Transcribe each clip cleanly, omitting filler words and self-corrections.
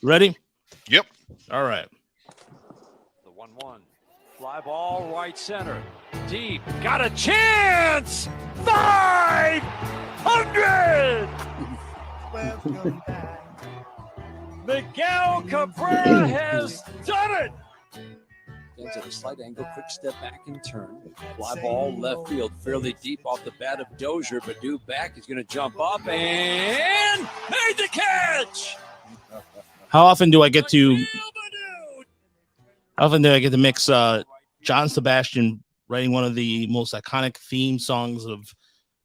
Ready? Yep. All right. The 1-1. Fly ball right center. Deep. Got a chance! 500! Miguel Cabrera has done it! Stands at a slight angle, quick step back and turn. Fly ball left field, fairly deep off the bat of Dozier, but due back, he's going to jump up and made the catch! How often do I get to mix John Sebastian writing one of the most iconic theme songs of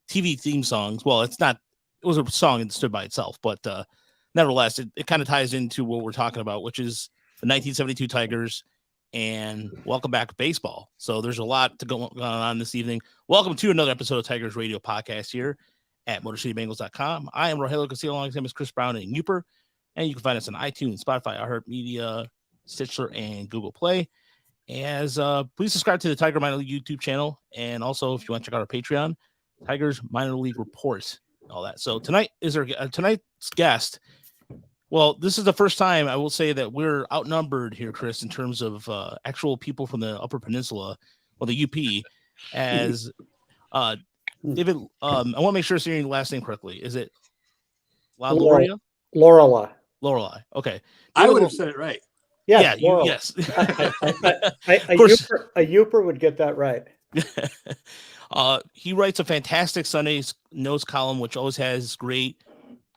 TV theme songs? Well, it was a song and stood by itself, but nevertheless, it kind of ties into what we're talking about, which is the 1972 Tigers and welcome back baseball. So there's a lot to go on this evening. Welcome to another episode of Tigers Radio Podcast here at MotorCityBengals.com. I am Rogelio alongside Chris Brown and Yooper, and you can find us on iTunes, Spotify, iHeartMedia, Stitcher, and Google Play. Please subscribe to the Tiger Minor League YouTube channel, and also if you want to check out our Patreon, Tigers Minor League Reports, all that. So tonight's guest. Well, this is the first time I will say that we're outnumbered here, Chris, in terms of actual people from the Upper Peninsula, or the UP. As David, I want to make sure I'm saying your last name correctly. Is it Laurila? Laurila. Okay. I would have said it right. Yeah. Yes. A Yooper would get that right. He writes a fantastic Sunday Notes column, which always has great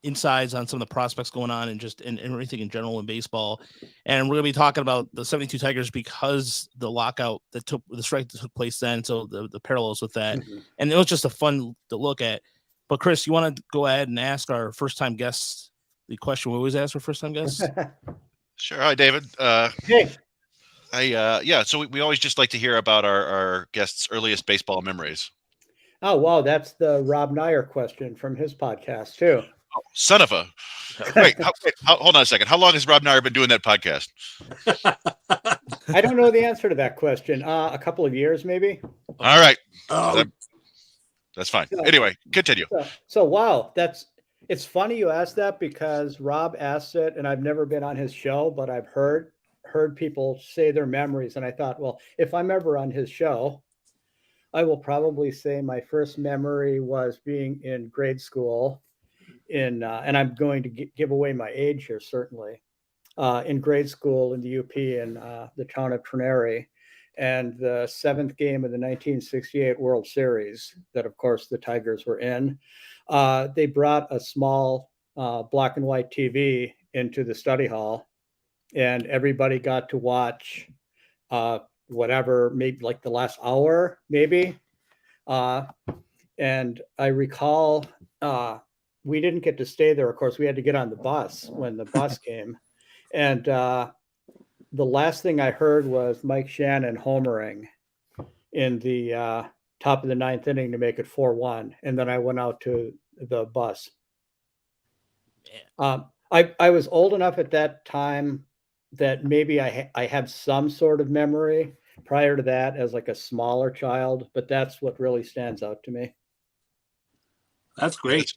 insights on some of the prospects going on and everything in general in baseball. And we're going to be talking about the 72 Tigers because the lockout the strike that took place then. So the parallels with that. Mm-hmm. And it was just a fun to look at. But Chris, you want to go ahead and ask our first time guests the question we always ask for first time guests? Sure. Hi, David. Hey. So we always just like to hear about our guests' earliest baseball memories. Oh, wow. That's the Rob Nair question from his podcast, too. Oh, son of a... Wait, hold on a second. How long has Rob Nair been doing that podcast? I don't know the answer to that question. A couple of years, maybe. All right. That's fine. Anyway, continue. So wow. It's funny you asked that because Rob asked it, and I've never been on his show, but I've heard people say their memories. And I thought, well, if I'm ever on his show, I will probably say my first memory was being in grade school and I'm going to give away my age here, certainly, in grade school in the UP in the town of Trinary, and the seventh game of the 1968 World Series that, of course, the Tigers were in. They brought a small black and white TV into the study hall, and everybody got to watch whatever, maybe like the last hour, maybe. And I recall we didn't get to stay there. Of course, we had to get on the bus when the bus came. And the last thing I heard was Mike Shannon homering in the top of the ninth inning to make it 4-1. And then I went out to the bus. I was old enough at that time that maybe I have some sort of memory prior to that as like a smaller child, but that's what really stands out to me. That's great.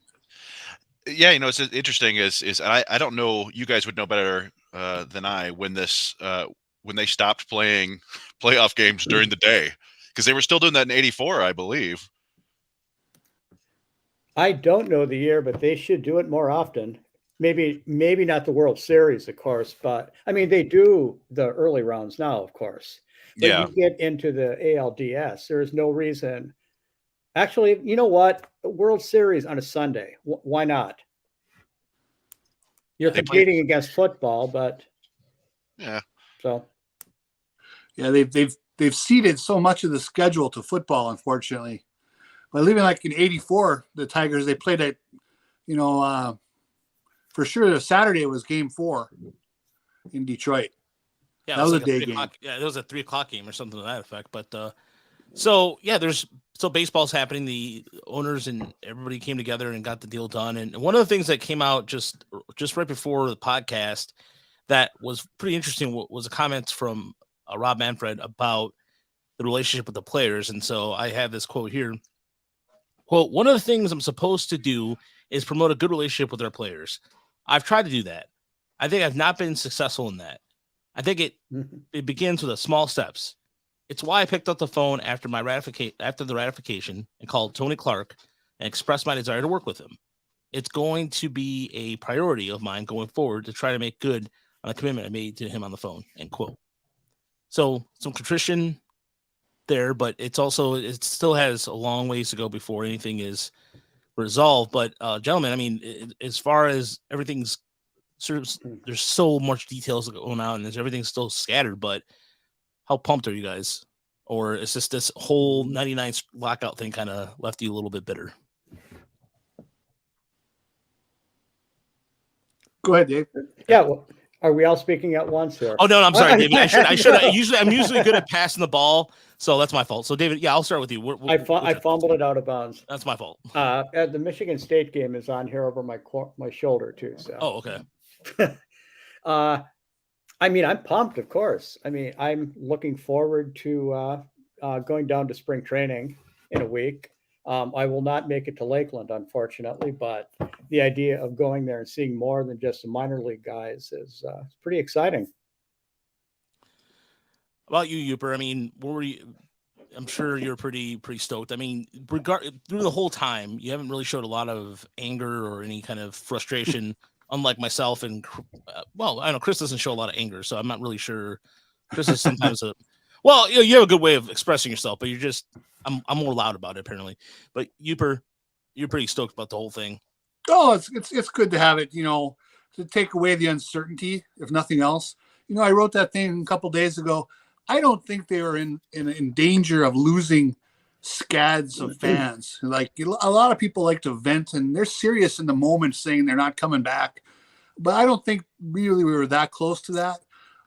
Yeah, it's interesting is I don't know, you guys would know better than I when they stopped playing playoff games during the day, because they were still doing that in '84, I believe. I don't know the year, but they should do it more often. Maybe not the World Series, of course, but I mean, they do the early rounds now, of course. But yeah. You get into the ALDS, there's no reason. Actually, you know what? World Series on a Sunday. Why not? You're competing against football, but yeah. So yeah, they've ceded so much of the schedule to football, unfortunately. But even like in '84, the Tigers, they played at, for sure the Saturday was Game 4 in Detroit. Yeah, that was like a day game. Yeah, it was a 3:00 game or something to that effect. But so baseball's happening. The owners and everybody came together and got the deal done. And one of the things that came out just right before the podcast that was pretty interesting was a comment from Rob Manfred about the relationship with the players. And so I have this quote here. Quote, "One of the things I'm supposed to do is promote a good relationship with our players. I've tried to do that. I think I've not been successful in that. I think it begins with small steps. It's why I picked up the phone after the ratification and called Tony Clark and expressed my desire to work with him. It's going to be a priority of mine going forward to try to make good on a commitment I made to him on the phone, end quote. So some contrition there, but it still has a long ways to go before anything is resolved. But gentlemen, I mean, as far as everything's there's so much details going on and everything's still scattered, but how pumped are you guys? Or is this whole 99 lockout thing kind of left you a little bit bitter? Go ahead, Dave. Yeah. Well, are we all speaking at once here? Oh no, I'm sorry, David. I'm usually good at passing the ball, so that's my fault. So, David, yeah, I'll start with you. I fumbled it out of bounds. That's my fault. The Michigan State game is on here over my shoulder too. So. Oh, okay. I mean, I'm pumped, of course. I mean, I'm looking forward to going down to spring training in a week. I will not make it to Lakeland, unfortunately, but the idea of going there and seeing more than just the minor league guys is pretty exciting. About you, Yooper, I mean, what were you? I'm sure you're pretty stoked. I mean, through the whole time, you haven't really showed a lot of anger or any kind of frustration, unlike myself. And I know Chris doesn't show a lot of anger, so I'm not really sure. Chris is sometimes you have a good way of expressing yourself, but I'm more loud about it apparently. But Yooper, you're pretty stoked about the whole thing. Oh, it's good to have it, to take away the uncertainty, if nothing else. I wrote that thing a couple days ago. I don't think they were in danger of losing scads of fans. Like a lot of people like to vent and they're serious in the moment saying they're not coming back. But I don't think really we were that close to that.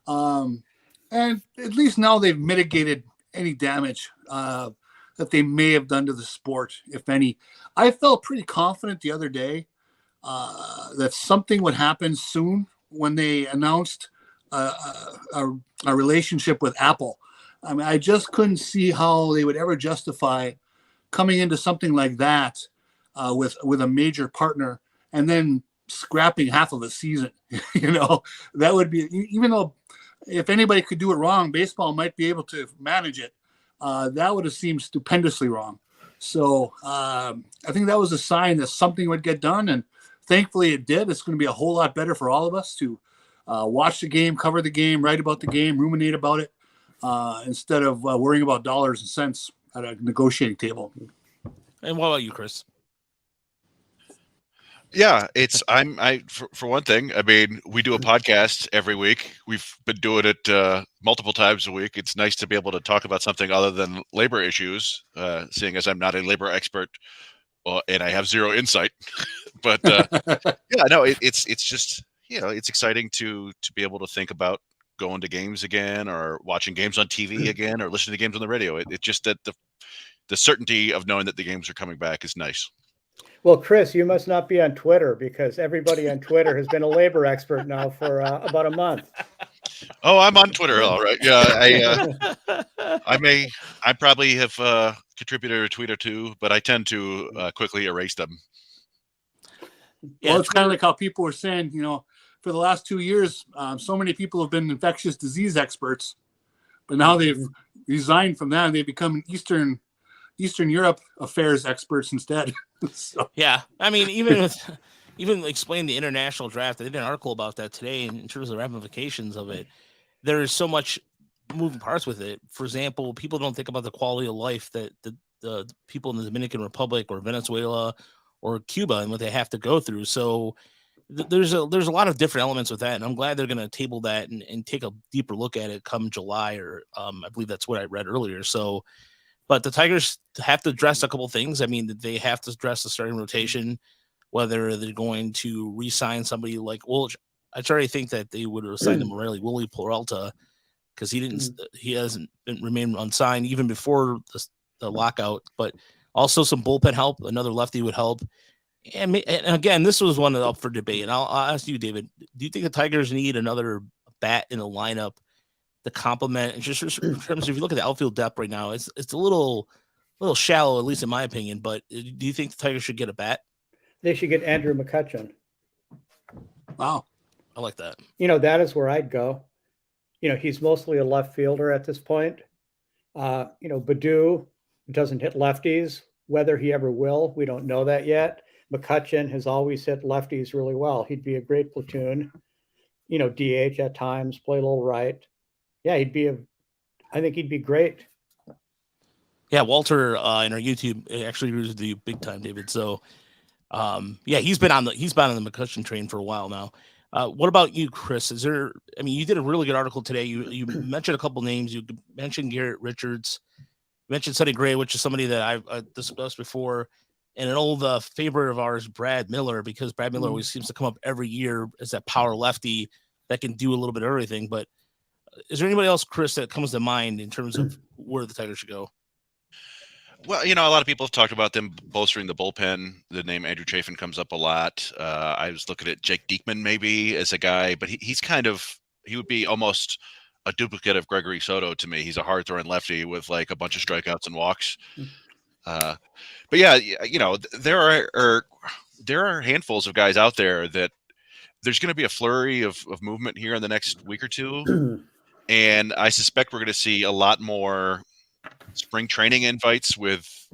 And at least now they've mitigated any damage that they may have done to the sport, if any. I felt pretty confident the other day that something would happen soon when they announced a relationship with Apple. I mean, I just couldn't see how they would ever justify coming into something like that with a major partner and then scrapping half of a season. That would be, even though if anybody could do it wrong, baseball might be able to manage it. That would have seemed stupendously wrong. So I think that was a sign that something would get done. And thankfully it did. It's going to be a whole lot better for all of us to watch the game, cover the game, write about the game, ruminate about it, instead of worrying about dollars and cents at a negotiating table. And what about you, Chris? Yeah, for one thing, I mean, we do a podcast every week. We've been doing it multiple times a week. It's nice to be able to talk about something other than labor issues, seeing as I'm not a labor expert and I have zero insight. But yeah, no, it's just, it's exciting to be able to think about going to games again or watching games on TV again or listening to games on the radio. It's just that the certainty of knowing that the games are coming back is nice. Well, Chris, you must not be on Twitter because everybody on Twitter has been a labor expert now for about a month. Oh, I'm on Twitter. All right. Yeah. I probably have contributed a tweet or two, but I tend to quickly erase them. Well, it's kind of like how people were saying, for the last 2 years, so many people have been infectious disease experts, but now they've resigned from that and they've become Eastern Europe affairs experts instead. So. Yeah, I mean, even explain the international draft. I did an article about that today in terms of the ramifications of it. There is so much moving parts with it. For example, people don't think about the quality of life that the people in the Dominican Republic or Venezuela or Cuba and what they have to go through. So there's a lot of different elements with that, and I'm glad they're going to table that and take a deeper look at it come July, or I believe that's what I read earlier. So. But the Tigers have to address a couple things. I mean, they have to address the starting rotation, whether they're going to re-sign somebody like Woolwich. I already think that they would have signed him really Willie Peralta because he hasn't remained unsigned even before the lockout. But also some bullpen help. Another lefty would help. And again, this was one up for debate. And I'll ask you, David, do you think the Tigers need another bat in the lineup? The complement, and just in terms of, if you look at the outfield depth right now, it's a little shallow, at least in my opinion. But do you think the Tigers should get a bat? They should get Andrew Mccutchen. Wow. I like that. That is where I'd go. He's mostly a left fielder at this point. Baду doesn't hit lefties. Whether he ever will, we don't know that yet. Mccutchen has always hit lefties really well. He'd be a great platoon. DH at times, play a little right. Yeah, I think he'd be great. Yeah, Walter in our YouTube actually agrees with you big time, David. So, yeah, he's been on the McCutchen train for a while now. What about you, Chris? You did a really good article today. You mentioned a couple names. You mentioned Garrett Richards. You mentioned Sonny Gray, which is somebody that I've discussed before, and an old favorite of ours, Brad Miller, because Brad Miller always seems to come up every year as that power lefty that can do a little bit of everything. But is there anybody else, Chris, that comes to mind in terms of where the Tigers should go? Well, a lot of people have talked about them bolstering the bullpen. The name Andrew Chafin comes up a lot. I was looking at Jake Diekman maybe as a guy, but he would be almost a duplicate of Gregory Soto to me. He's a hard throwing lefty with like a bunch of strikeouts and walks. But yeah, there are handfuls of guys out there that there's going to be a flurry of movement here in the next week or two. And I suspect we're going to see a lot more spring training invites with,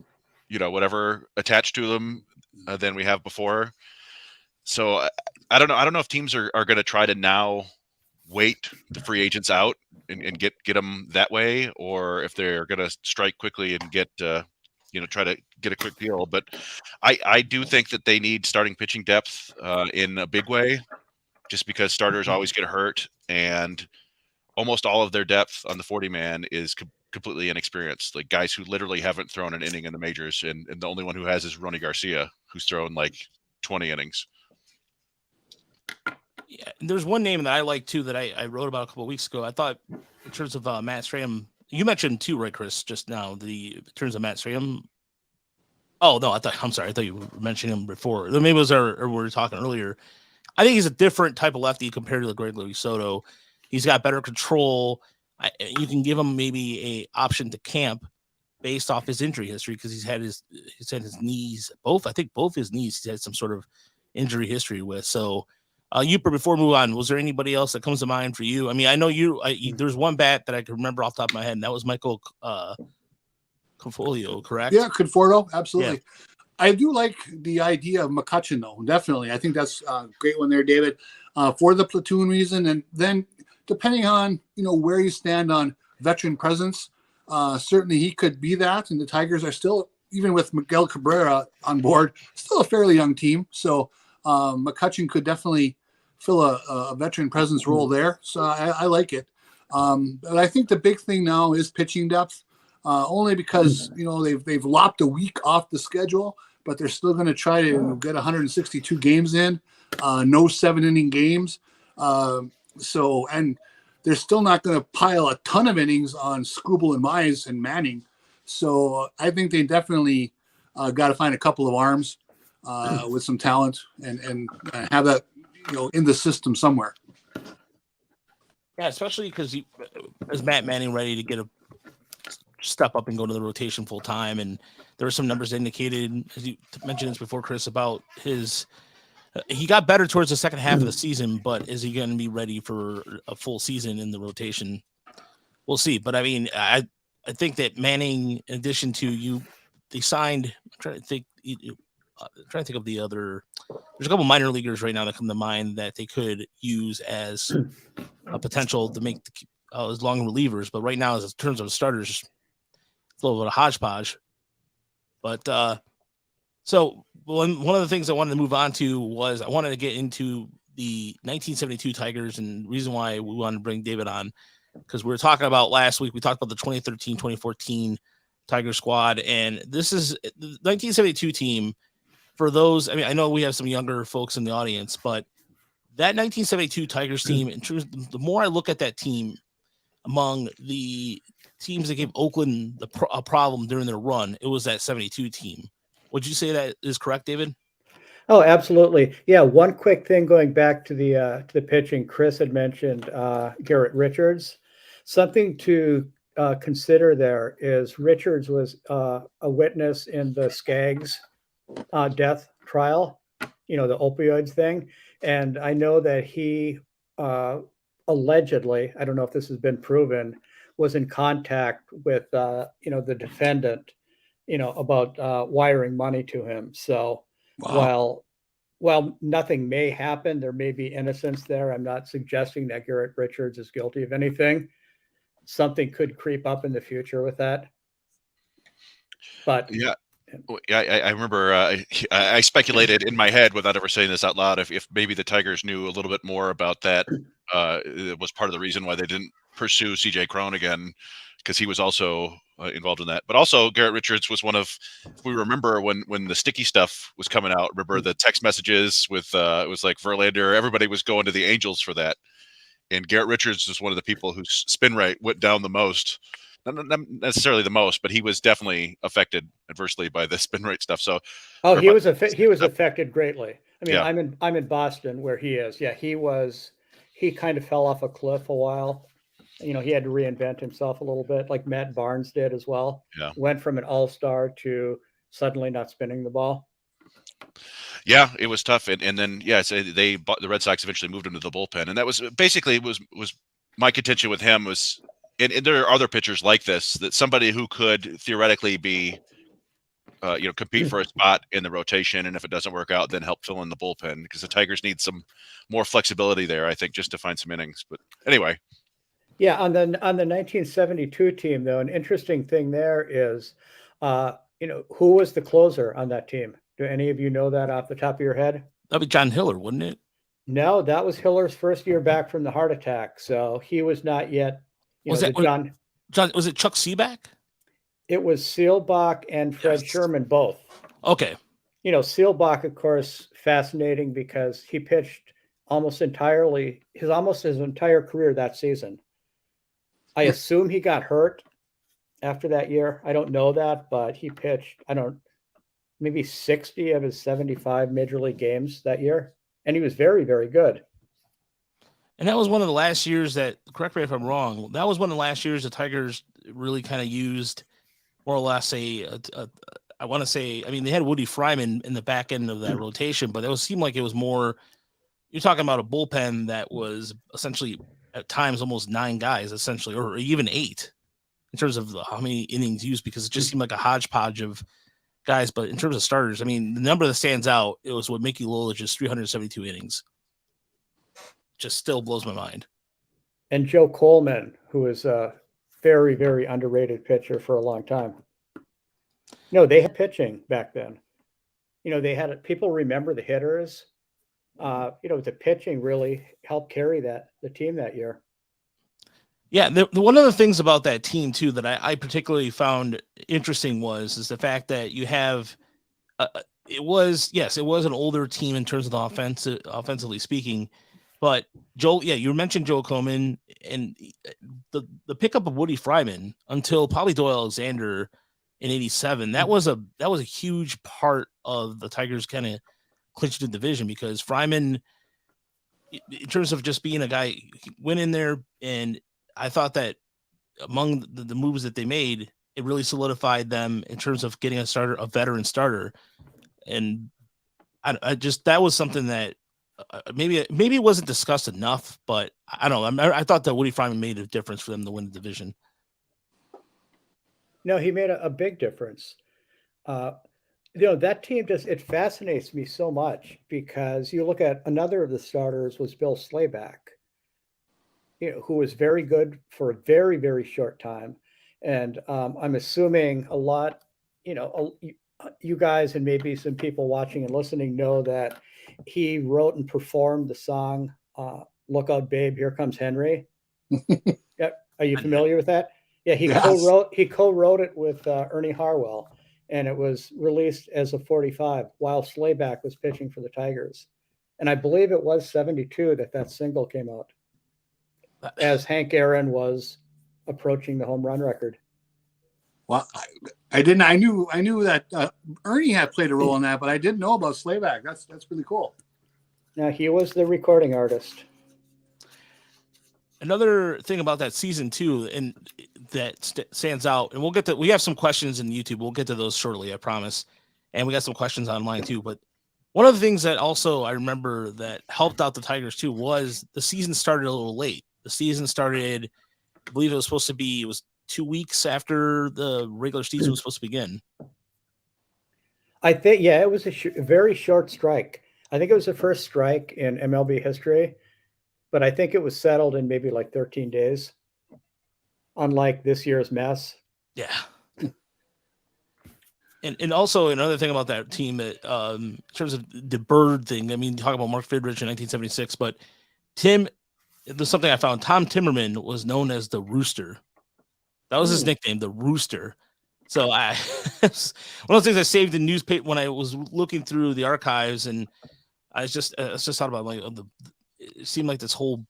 whatever attached to them than we have before. So I don't know. I don't know if teams are going to try to now wait the free agents out and get them that way, or if they're going to strike quickly and get, try to get a quick deal. But I do think that they need starting pitching depth in a big way, just because starters always get hurt, and almost all of their depth on the 40-man is completely inexperienced, like guys who literally haven't thrown an inning in the majors, and the only one who has is Ronny Garcia, who's thrown like 20 innings. Yeah, there's one name that I like too that I wrote about a couple of weeks ago. I thought in terms of Matt Strahm, you mentioned too, right, Chris, just now, in terms of Matt Strahm. Oh no, I'm sorry, I thought you were mentioning him before. Maybe it was we were talking earlier. I think he's a different type of lefty compared to the Gregory Soto. He's got better control. You can give him maybe a option to camp based off his injury history, because he's had his knees, both his knees, he's had some sort of injury history with. So, Yooper, before we move on, was there anybody else that comes to mind for you? I know there's one bat that I can remember off the top of my head, and that was Michael Conforto, correct? Yeah, Conforto, absolutely. Yeah. I do like the idea of Mccutchen, though. Definitely. I think that's a great one there, David, for the platoon reason. And then depending on, where you stand on veteran presence, certainly he could be that. And the Tigers are still, even with Miguel Cabrera on board, still a fairly young team. So Mccutchen could definitely fill a veteran presence role there. So I like it. But I think the big thing now is pitching depth, only because, they've lopped a week off the schedule, but they're still going to try to get 162 games in, no 7-inning games. And they're still not going to pile a ton of innings on Skubal and Mize and Manning. So I think they definitely got to find a couple of arms with some talent and have that, in the system somewhere. Yeah, especially because is Matt Manning ready to get a step up and go to the rotation full time? And there were some numbers indicated, as you mentioned this before, Chris, about his. He got better towards the second half of the season, but is he going to be ready for a full season in the rotation? We'll see. But I think that Manning, in addition to they signed. I'm trying to think of the other. There's a couple minor leaguers right now that come to mind that they could use as a potential to make as long relievers. But right now, as in terms of starters, it's a little bit of hodgepodge. But so one of the things I wanted to move on to was I wanted to get into the 1972 Tigers, and the reason why we wanted to bring David on, because we were talking about last week, we talked about the 2013-2014 Tiger squad, and this is the 1972 team. For those, I know we have some younger folks in the audience, but that 1972 Tigers team, in terms of, the more I look at that team among the teams that gave Oakland a problem during their run, it was that 72 team. Would you say that is correct, David? Oh, absolutely. Yeah. One quick thing going back to the pitching, Chris had mentioned Garrett Richards. Something to consider there is Richards was a witness in the Skaggs death trial, the opioids thing. And I know that he allegedly, I don't know if this has been proven, was in contact with, the defendant, about wiring money to him. So while nothing may happen, there may be innocence there. I'm not suggesting that Garrett Richards is guilty of anything. Something could creep up in the future with that. But yeah. I remember I speculated in my head without ever saying this out loud if maybe the Tigers knew a little bit more about that. It was part of the reason why they didn't pursue CJ Cron again, because he was also involved in that. But also Garrett Richards was one of, if we remember when the sticky stuff was coming out, remember the text messages with it was like Verlander, everybody was going to the Angels for that. And Garrett Richards was one of the people whose spin rate went down the most. Not necessarily the most, but he was definitely affected adversely by the spin rate stuff. So, he was affected greatly. I mean, yeah. I'm in Boston where he is. Yeah, he kind of fell off a cliff a while. He had to reinvent himself a little bit, like Matt Barnes did as well. Yeah, went from an all-star to suddenly not spinning the ball. Yeah, it was tough, and then so the Red Sox eventually moved him to the bullpen, and that was basically was my contention with him was. And there are other pitchers like this, that somebody who could theoretically be, compete for a spot in the rotation. And if it doesn't work out, then help fill in the bullpen, because the Tigers need some more flexibility there, I think, just to find some innings. But anyway. Yeah. On the 1972 team, though, an interesting thing there is, who was the closer on that team? Do any of you know that off the top of your head? That'd be John Hiller, wouldn't it? No, that was Hiller's first year back from the heart attack. So he was not yet. Was it Chuck Seaback? It was Seelbach and Fred Sherman both. Okay. Seelbach, of course, fascinating because he pitched almost his entire career that season. I assume he got hurt after that year. I don't know that, but he pitched, maybe 60 of his 75 major league games that year. And he was very, very good. And that was one of the last years that, correct me if I'm wrong, that was one of the last years the Tigers really kind of used more or less they had Woody Fryman in the back end of that rotation, but it seemed like it was more, you're talking about a bullpen that was essentially at times almost 9 guys, essentially, or even 8 in terms of how many innings used, because it just seemed like a hodgepodge of guys. But in terms of starters, the number that stands out, it was with Mickey Lolich's 372 innings. Just still blows my mind. And Joe Coleman, who is a very, very underrated pitcher for a long time. They had pitching back then. They had people remember the hitters. The pitching really helped carry the team that year. Yeah, one of the things about that team too that I particularly found interesting is the fact that you have it was an older team in terms of the offensively speaking. But you mentioned Joe Coleman and the pickup of Woody Fryman until probably Doyle Alexander in '87. That was a huge part of the Tigers kind of clinching the division, because Fryman, in terms of just being a guy, went in there, and I thought that among the moves that they made, it really solidified them in terms of getting a veteran starter, and that was something that. Maybe it wasn't discussed enough, but I don't know. I thought that Woody Fryman made a difference for them to win the division. No, he made a big difference. That team it fascinates me so much, because you look at another of the starters was Bill Slayback, who was very good for a very, very short time. And I'm assuming a lot, you guys and maybe some people watching and listening know that he wrote and performed the song "Lookout, Babe, Here Comes Henry." Yeah, are you familiar with that? Yeah, he co-wrote it with Ernie Harwell, and it was released as a 45 while Slayback was pitching for the Tigers. And I believe it was 72 that single came out, as Hank Aaron was approaching the home run record. Well, I didn't. I knew that Ernie had played a role in that, but I didn't know about Slayback. That's really cool. Now, he was the recording artist. Another thing about that season too, and that stands out, and we have some questions in YouTube. We'll get to those shortly, I promise. And we got some questions online too. But One of the things that also I remember that helped out the Tigers too was the season started a little late. The season started, I believe it was 2 weeks after the regular season was supposed to begin. I think, yeah, it was a very short strike. I think it was the first strike in MLB history, but I think it was settled in maybe like 13 days, unlike this year's mess. Yeah. And also another thing about that team, in terms of the bird thing, I mean, talk about Mark Fidrich in 1976, but there's something I found. Tom Timmerman was known as the Rooster. That was his nickname, the Rooster. So one of those things I saved in newspaper when I was looking through the archives, and I just thought about like it seemed like this whole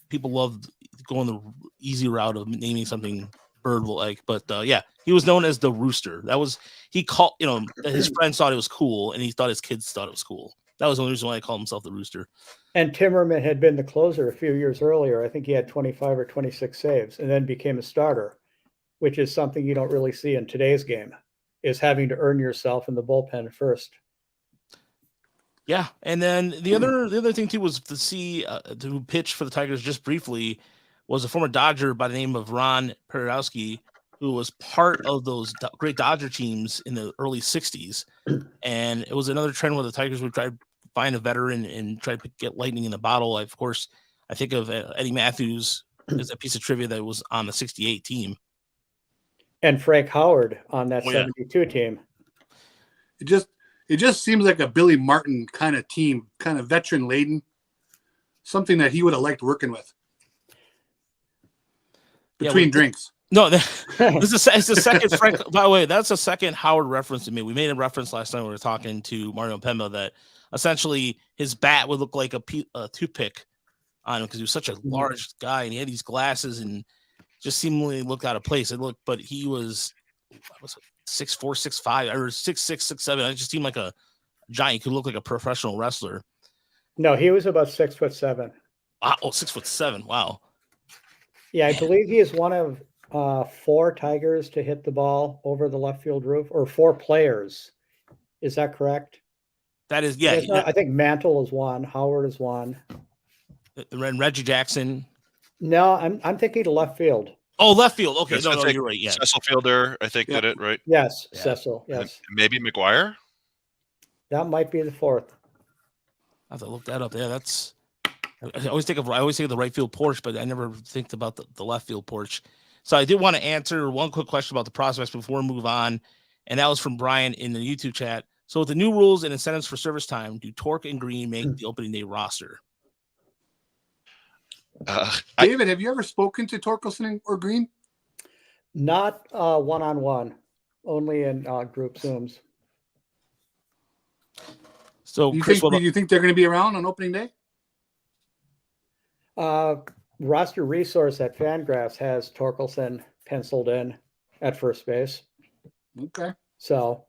people loved going the easy route of naming something bird like, but yeah, he was known as the Rooster. That was his friends thought it was cool, and he thought his kids thought it was cool. That was the only reason why he called himself the Rooster. And Timmerman had been the closer a few years earlier. I think he had 25 or 26 saves, and then became a starter, which is something you don't really see in today's game, is having to earn yourself in the bullpen first. Yeah, and then the other thing too was to pitch for the Tigers just briefly was a former Dodger by the name of Ron Perodowski, who was part of those great Dodger teams in the early 60s. And it was another trend where the Tigers would try to find a veteran and try to get lightning in the bottle. Of course, I think of Eddie Matthews as a piece of trivia that was on the 68 team. And Frank Howard on that 72 team. It just seems like a Billy Martin kind of team, kind of veteran laden, something that he would have liked working with. Between drinks. No, it's the second Frank. By the way, that's a second Howard reference to me. We made a reference last time we were talking to Mario Pemba that essentially his bat would look like a toothpick on him because he was such a large guy and he had these glasses and just seemingly looked out of place. But he was 6'4", 6'5", or 6'6", 6'7". It just seemed like a giant. He could look like a professional wrestler. No, he was about 6'7". Oh, 6'7". Wow. Yeah, I believe he is one of 4 Tigers to hit the ball over the left field roof, or 4 players. Is that correct? That is, yeah. I think Mantle is one. Howard is one. And Reggie Jackson. No, I'm thinking left field. Oh, left field. Okay, Yes, no, you're right. Yeah, Cecil Fielder, I think did it right. Yes, yeah. Cecil. Yes, and maybe McGuire. That might be the 4th. I have to look that up. Yeah, that's. I always think of the right field porch, but I never think about the left field porch. So I did want to answer one quick question about the prospects before we move on, and that was from Brian in the YouTube chat. So with the new rules and incentives for service time, do Torque and Green make the opening day roster? David, have you ever spoken to Torkelson or Green? Not one-on-one, only in group Zooms. So, do Chris, you think they're going to be around on opening day? Roster resource at FanGraphs has Torkelson penciled in at first base. Okay. So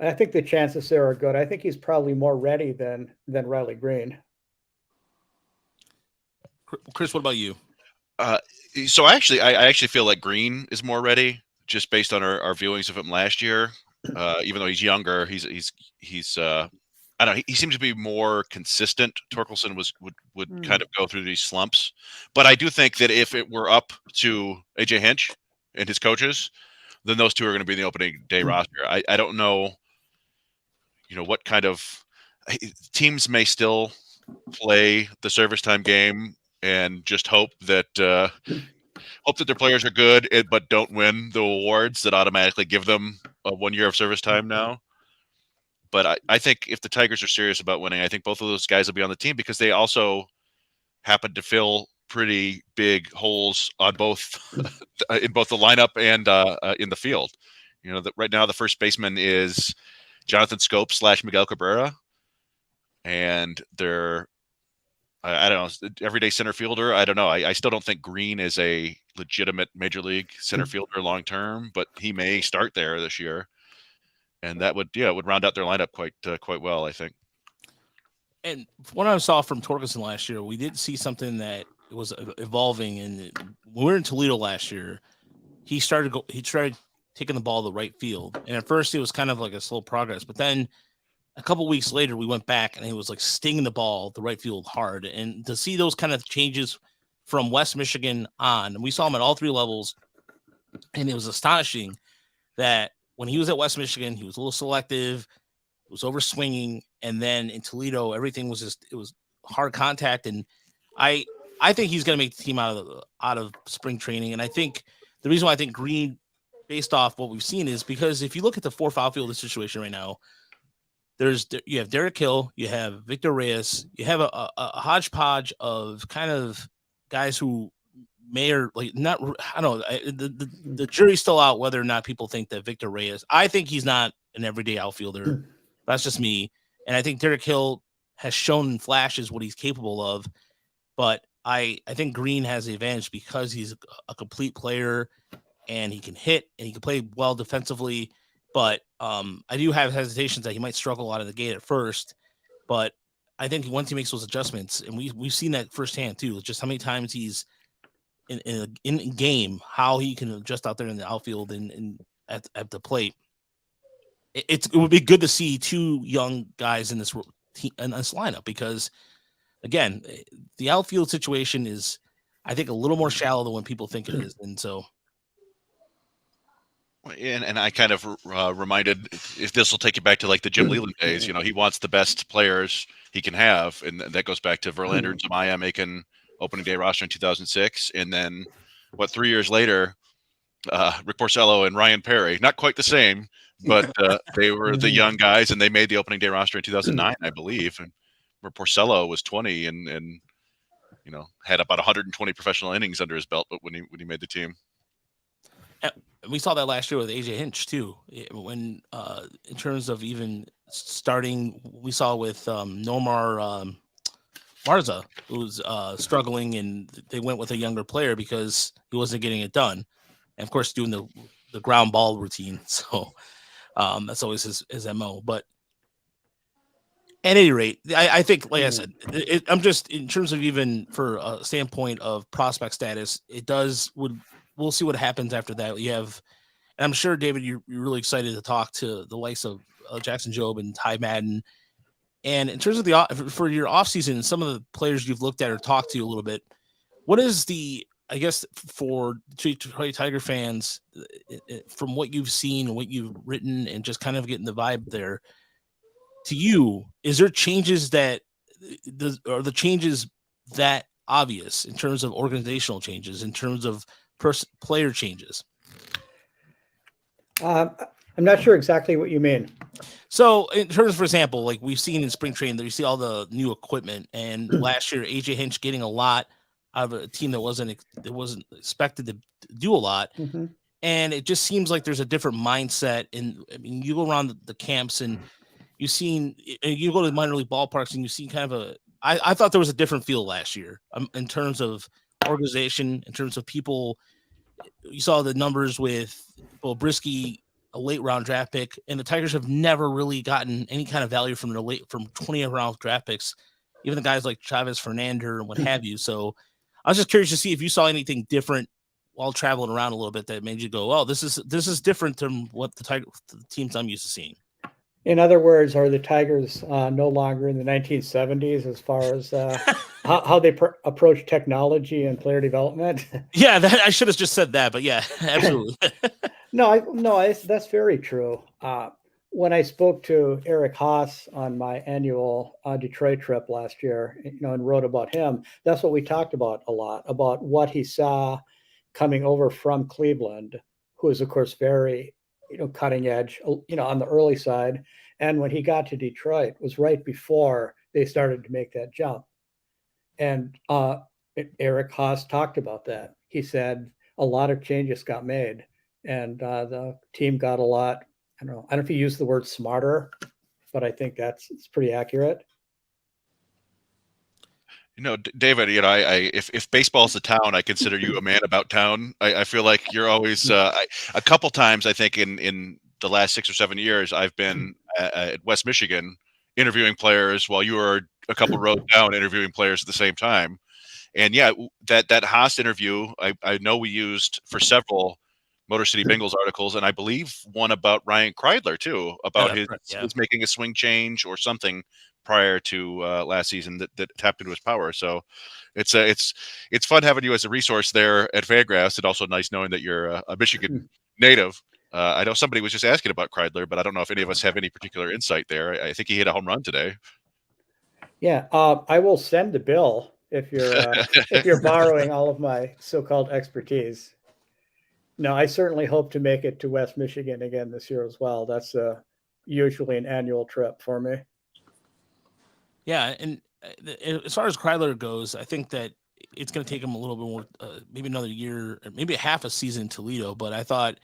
I think the chances there are good. I think he's probably more ready than Riley Green. Chris, what about you? So I actually feel like Green is more ready, just based on our viewings of him last year. Even though he's younger, he's I don't know. He seems to be more consistent. Torkelson would kind of go through these slumps, but I do think that if it were up to AJ Hinch and his coaches, then those two are going to be in the opening day roster. I don't know, what kind of teams may still play the service time game and just hope that their players are good, but don't win the awards that automatically give them 1 year of service time now. But I think if the Tigers are serious about winning, I think both of those guys will be on the team because they also happen to fill pretty big holes on both in both the lineup and in the field. Right now the first baseman is Jonathan Scopes / Miguel Cabrera, and they're I don't know, everyday center fielder. I don't know. I still don't think Green is a legitimate major league center fielder long term, but he may start there this year. And that would round out their lineup quite well, I think. And what I saw from Torkelson last year, we did see something that was evolving. And when we were in Toledo last year, he started taking the ball to the right field. And at first, it was kind of like a slow progress. But then a couple weeks later, we went back and he was like stinging the ball the right field hard. And to see those kind of changes from West Michigan on, and we saw him at all three levels, and it was astonishing that when he was at West Michigan, he was a little selective, it was over swinging, and then in Toledo, everything was just, it was hard contact. And I think he's going to make the team out of spring training. And I think the reason why I think Green, based off what we've seen, is because if you look at the 4 foul field situation right now, you have Derek Hill, you have Victor Reyes, you have a hodgepodge of kind of guys who may or like not. I don't know. The jury's still out whether or not people think that Victor Reyes. I think he's not an everyday outfielder. That's just me. And I think Derek Hill has shown in flashes what he's capable of. But I think Green has the advantage because he's a complete player and he can hit and he can play well defensively. But I do have hesitations that he might struggle out of the gate at first. But I think once he makes those adjustments, and we've seen that firsthand too, just how many times he's in game, how he can adjust out there in the outfield and at the plate. It would be good to see two young guys in this lineup because, again, the outfield situation is, I think, a little more shallow than what people think it is, and so. And I kind of reminded, if this will take you back to like the Jim Leland days, he wants the best players he can have. And that goes back to Verlander and Zamaya making opening day roster in 2006. And then 3 years later, Rick Porcello and Ryan Perry, not quite the same, but they were the young guys and they made the opening day roster in 2009, I believe. And where Porcello was 20 and had about 120 professional innings under his belt, but when he made the team. We saw that last year with AJ Hinch too. When in terms of even starting, we saw with Nomar Marza, who's struggling, and they went with a younger player because he wasn't getting it done, and of course doing the ground ball routine. So that's always his MO. But at any rate, I think, like I said, I'm just in terms of even for a standpoint of prospect status, we'll see what happens after that. You have, and I'm sure, David, you're really excited to talk to the likes of Jackson Jobe and Ty Madden. And in terms of for your offseason, some of the players you've looked at or talked to a little bit, what is I guess for Detroit Tiger fans, from what you've seen and what you've written and just kind of getting the vibe there, to you, is there changes are the changes that obvious in terms of organizational changes, in terms of player changes? I'm not sure exactly what you mean. So in terms of, for example, like we've seen in spring training, that you see all the new equipment, and last year AJ Hinch getting a lot out of a team that wasn't expected to do a lot. Mm-hmm. And it just seems like there's a different mindset. And I mean, you go around the camps and you go to the minor league ballparks and you see kind of I thought there was a different feel last year in terms of organization, in terms of people. You saw the numbers with Brisky, a late round draft pick, and the Tigers have never really gotten any kind of value from 20th round draft picks, even the guys like Chavez Fernander and what have you. So I was just curious to see if you saw anything different while traveling around a little bit that made you go, "Oh, this is different than what the teams I'm used to seeing." In other words, are the Tigers no longer in the 1970s as far as how they approach technology and player development? Yeah, I should have just said that, but yeah, absolutely. No, that's very true. When I spoke to Eric Haas on my annual Detroit trip last year, and wrote about him, that's what we talked about a lot, about what he saw coming over from Cleveland, who is, of course, very cutting edge, on the early side. And when he got to Detroit was right before they started to make that jump. And Eric Haas talked about that. He said a lot of changes got made and the team got a lot, I don't know if he used the word smarter, but I think it's pretty accurate. David, if baseball's a town, I consider you a man about town. I feel like you're always a couple times, I think in the last 6 or 7 years, I've been at West Michigan interviewing players while you were a couple rows down interviewing players at the same time. And yeah, that Haas interview, I know we used for several Motor City Bengals articles, and I believe one about Ryan Kreidler too, about his making a swing change or something prior to last season that tapped into his power. So it's fun having you as a resource there at FanGraphs, and also nice knowing that you're a Michigan native. I know somebody was just asking about Kreidler, but I don't know if any of us have any particular insight there. I think he hit a home run today. Yeah, I will send the bill if you're borrowing all of my so-called expertise. No, I certainly hope to make it to West Michigan again this year as well. That's usually an annual trip for me. Yeah, and as far as Kreidler goes, I think that it's going to take him a little bit more, maybe another year, or maybe a half a season in Toledo. But I thought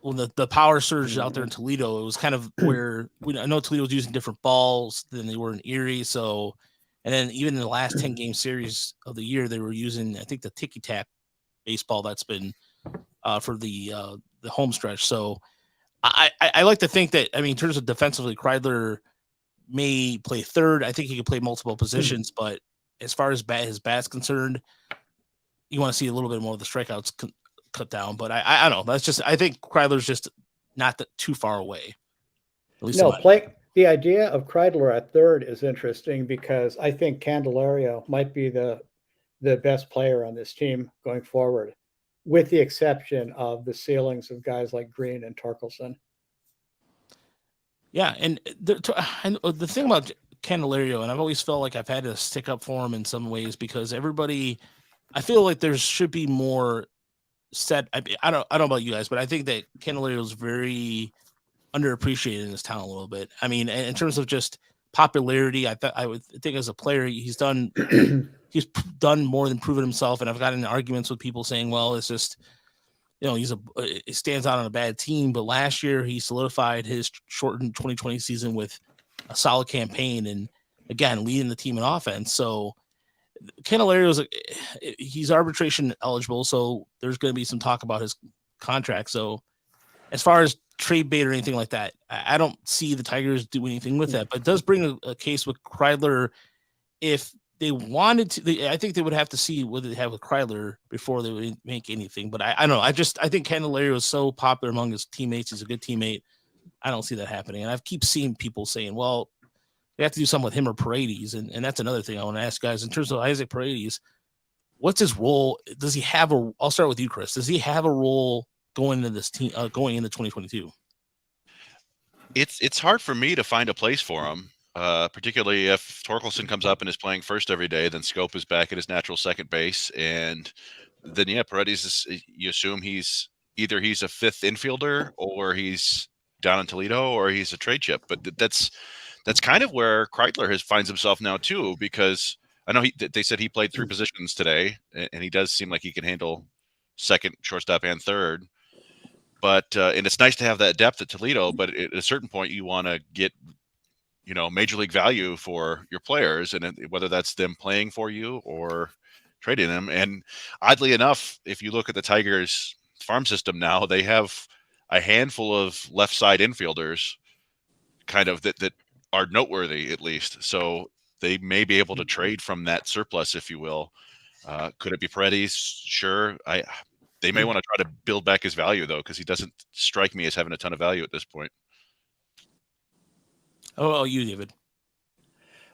when the power surged out there in Toledo, it was kind of where I know Toledo was using different balls than they were in Erie. So, and then even in the last 10-game series of the year, they were using, I think, the ticky-tack baseball that's been for the home stretch. So I like to think that, I mean, in terms of defensively, Kreidler may play third. I think he could play multiple positions, but as far as his bat's concerned, you want to see a little bit more of the strikeouts cut down. But I don't know. That's just, I think Kreidler's just not too far away. At least the idea of Kreidler at third is interesting because I think Candelario might be the best player on this team going forward, with the exception of the ceilings of guys like Green and Torkelson. Yeah, and the thing about Candelario, and I've always felt like I've had to stick up for him in some ways because everybody, I feel like there should be more set. I don't know about you guys, but I think that Candelario is very underappreciated in his talent a little bit. I mean, in terms of just popularity, I would think as a player, he's done more than proven himself. And I've gotten in arguments with people saying, well, it's just, you know, he stands out on a bad team. But last year he solidified his shortened 2020 season with a solid campaign and again, leading the team in offense. So Candelario he's arbitration eligible. So there's going to be some talk about his contract. So as far as trade bait or anything like that, I don't see the Tigers do anything with that, but it does bring a case with Kreidler. If they wanted to, I think they would have to see what they have with Kreidler before they would make anything. But I don't know. I think Candelario is so popular among his teammates. He's a good teammate. I don't see that happening. And I keep seeing people saying, well, they have to do something with him or Paredes. And that's another thing I want to ask guys in terms of Isaac Paredes. What's his role? Does he have I'll start with you, Chris. Does he have a role going into this team, going into 2022? It's hard for me to find a place for him, particularly if Torkelson comes up and is playing first every day. Then Scope is back at his natural second base, and then Paredes you assume he's a fifth infielder or he's down in Toledo or he's a trade chip. But that's kind of where Kreidler finds himself now too, because I know they said he played three positions today, and he does seem like he can handle second, shortstop, and third. But and it's nice to have that depth at Toledo, but at a certain point you want to get, major league value for your players, and whether that's them playing for you or trading them. And oddly enough, if you look at the Tigers farm system now, they have a handful of left side infielders kind of that are noteworthy, at least. So they may be able to trade from that surplus, if you will. Could it be Paredes? Sure. They may want to try to build back his value, though, because he doesn't strike me as having a ton of value at this point. Oh, you, David.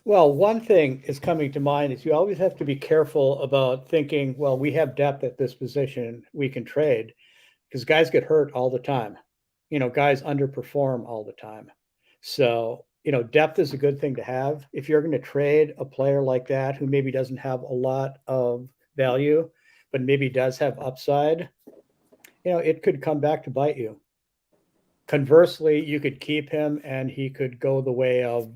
Well, one thing is coming to mind is you always have to be careful about thinking, well, we have depth at this position, we can trade, because guys get hurt all the time. Guys underperform all the time. So, depth is a good thing to have. If you're going to trade a player like that who maybe doesn't have a lot of value, but maybe does have upside, it could come back to bite you. Conversely, you could keep him and he could go the way of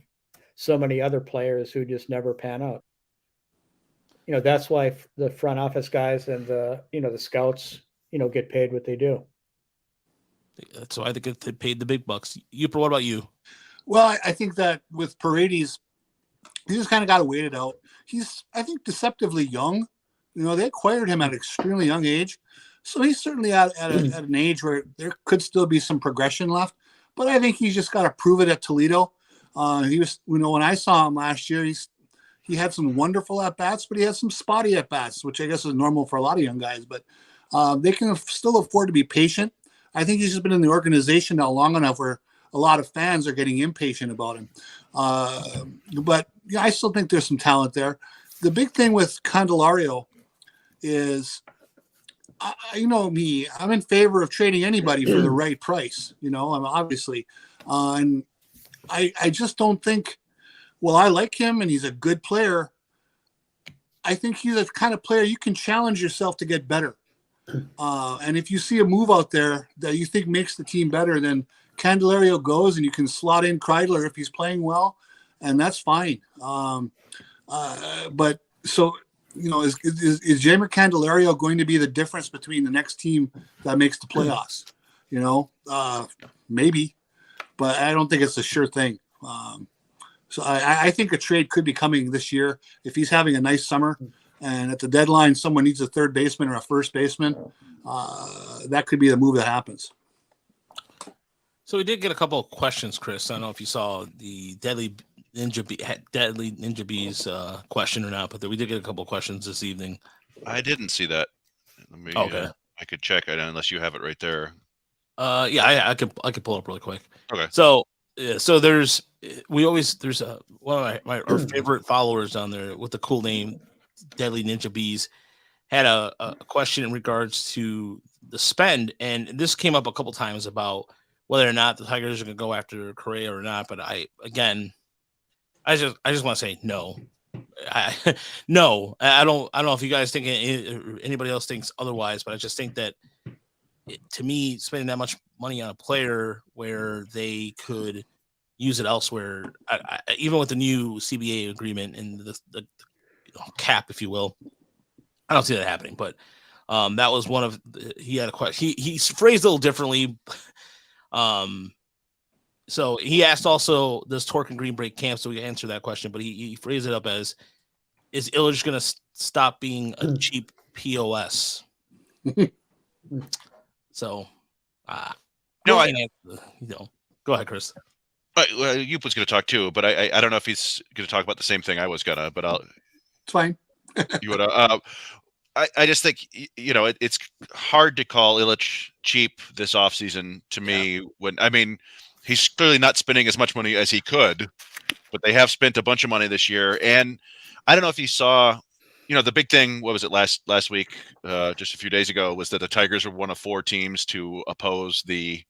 so many other players who just never pan out. That's why the front office guys and the scouts, get paid what they do. That's why they get paid the big bucks. Yooper, what about you? Well, I think that with Paredes, he just kind of got to wait it out. He's, I think, deceptively young. They acquired him at an extremely young age. So he's certainly at an age where there could still be some progression left. But I think he's just got to prove it at Toledo. He was, when I saw him last year, he had some wonderful at-bats, but he had some spotty at-bats, which I guess is normal for a lot of young guys. But They can still afford to be patient. I think he's just been in the organization now long enough where a lot of fans are getting impatient about him. But yeah, I still think there's some talent there. The big thing with Candelario is, you know me, I'm in favor of trading anybody for the right price. You know, I'm obviously, and I just don't think. Well, I like him and he's a good player. I think he's the kind of player you can challenge yourself to get better. And if you see a move out there that you think makes the team better, then Candelario goes and you can slot in Kreidler if he's playing well, and that's fine. But so, you know, is Jamer Candelario going to be the difference between the next team that makes the playoffs? You know, maybe, but I don't think it's a sure thing. So I think a trade could be coming this year if he's having a nice summer, and at the deadline someone needs a third baseman or a first baseman. That could be the move that happens. So we did get a couple of questions, Chris. I don't know if you saw the Deadly Ninja Bees question or not, but we did get a couple of questions this evening. I didn't see that. Let me. Okay. I could check it unless you have it right there. Yeah, I could pull it up really quick. Okay. So there's one of our favorite followers on there with the cool name Deadly Ninja Bees had a question in regards to the spend, and this came up a couple times about whether or not the Tigers are going to go after Correa or not. But I just want to say no. No, I don't know if you guys think anybody else thinks otherwise, but I just think that to me, spending that much money on a player where they could use it elsewhere, even with the new CBA agreement and the cap, if you will, I don't see that happening. But that was one of he had a question. He phrased it a little differently. So he asked also, does Torque and Green break camp? So we answer that question, but he phrased it up as, is Illich going to stop being a cheap POS? So, go ahead, Chris. Yoop was going to talk too, but I don't know if he's going to talk about the same thing I was gonna. But It's fine. You would. I just think it's hard to call Illich cheap this offseason to me. When he's clearly not spending as much money as he could, but they have spent a bunch of money this year. And I don't know if you saw, the big thing. What was it last week? Just a few days ago, was that the Tigers were one of 4 teams to oppose the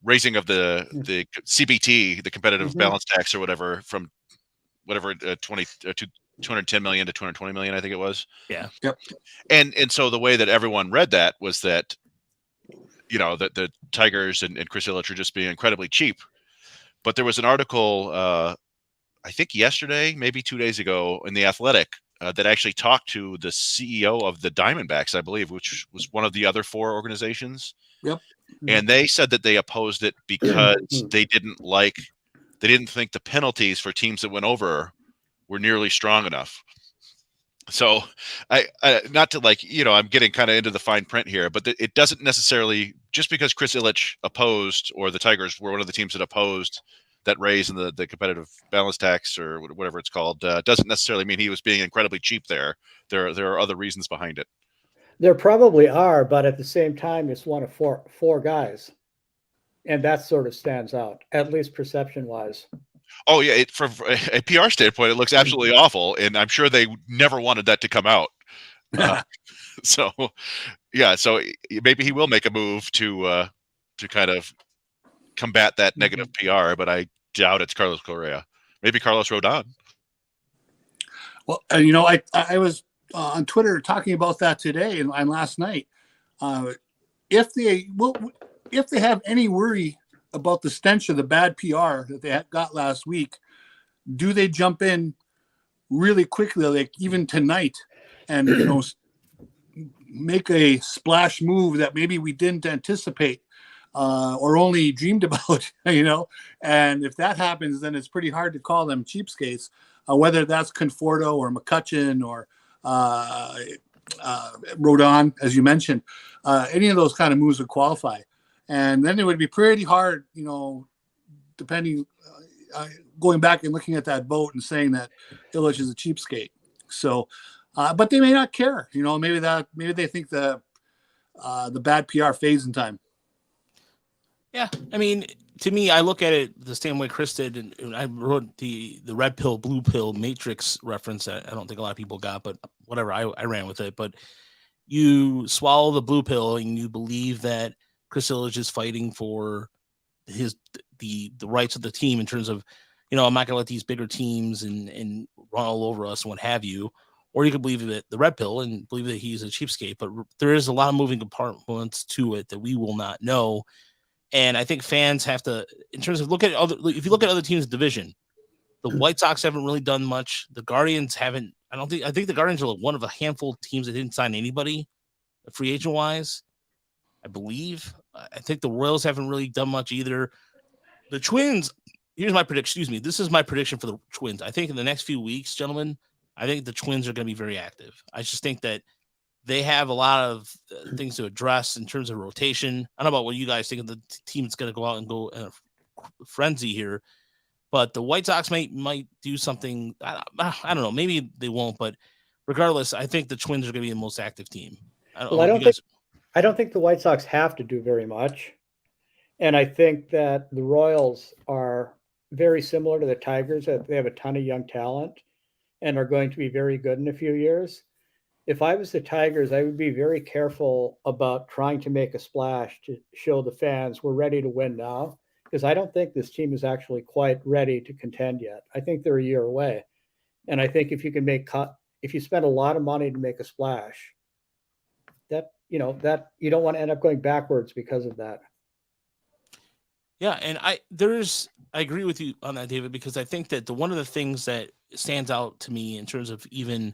raising of the CBT, the competitive balance tax or whatever, from whatever 210 million to 220 million, I think it was. Yeah. Yep. And so the way that everyone read that was that, that the Tigers and Chris Illich are just being incredibly cheap. But there was an article, I think yesterday, maybe 2 days ago, in The Athletic that actually talked to the CEO of the Diamondbacks, I believe, which was one of the other 4 organizations. Yep. And they said that they opposed it because they didn't think the penalties for teams that went over were nearly strong enough. So I not to I'm getting kind of into the fine print here, but it doesn't necessarily, just because Chris Illich opposed, or the Tigers were one of the teams that opposed that raise in the competitive balance tax or whatever it's called, doesn't necessarily mean he was being incredibly cheap there. There are other reasons behind it. There probably are, but at the same time, it's one of four guys. And that sort of stands out, at least perception-wise. Oh, yeah. From a PR standpoint, it looks absolutely awful, and I'm sure they never wanted that to come out. So maybe he will make a move to kind of combat that negative PR, but I doubt it's Carlos Correa. Maybe Carlos Rodon. Well, I was on Twitter talking about that today and last night. If they have any worry about the stench of the bad PR that they got last week, do they jump in really quickly, like even tonight, and make a splash move that maybe we didn't anticipate or only dreamed about? And if that happens, then it's pretty hard to call them cheapskates, whether that's Conforto or Mccutchen or Rodon, as you mentioned. Any of those kind of moves would qualify. And then it would be pretty hard, depending, going back and looking at that vote and saying that Illich is a cheapskate. So but they may not care. Maybe they think the bad PR fades in time. Yeah, I mean, to me, I look at it the same way Chris did, and I wrote the red pill, blue pill matrix reference that I don't think a lot of people got, but whatever, I ran with it. But you swallow the blue pill and you believe that Chris Ilitch is fighting for the rights of the team in terms of, I'm not going to let these bigger teams and run all over us and what have you. Or you could believe that the red pill and believe that he's a cheapskate. But there is a lot of moving compartments to it that we will not know. And I think fans have to, in terms of if you look at other teams' division, the White Sox haven't really done much. The Guardians haven't. I think the Guardians are one of a handful of teams that didn't sign anybody free agent wise, I believe. I think the Royals haven't really done much either. The Twins, here's my prediction. Excuse me. This is my prediction for the Twins. I think in the next few weeks, gentlemen, I think the Twins are going to be very active. I just think that they have a lot of things to address in terms of rotation. I don't know about what you guys think of the team that's going to go out and go in a frenzy here, but the White Sox might do something. I don't know. Maybe they won't, but regardless, I think the Twins are going to be the most active team. I don't think the White Sox have to do very much. And I think that the Royals are very similar to the Tigers. They have a ton of young talent and are going to be very good in a few years. If I was the Tigers, I would be very careful about trying to make a splash to show the fans we're ready to win now, because I don't think this team is actually quite ready to contend yet. I think they're a year away. And I think if you spend a lot of money to make a splash, that you don't want to end up going backwards because of that. Yeah, and I agree with you on that, David, because I think that one of the things that stands out to me in terms of even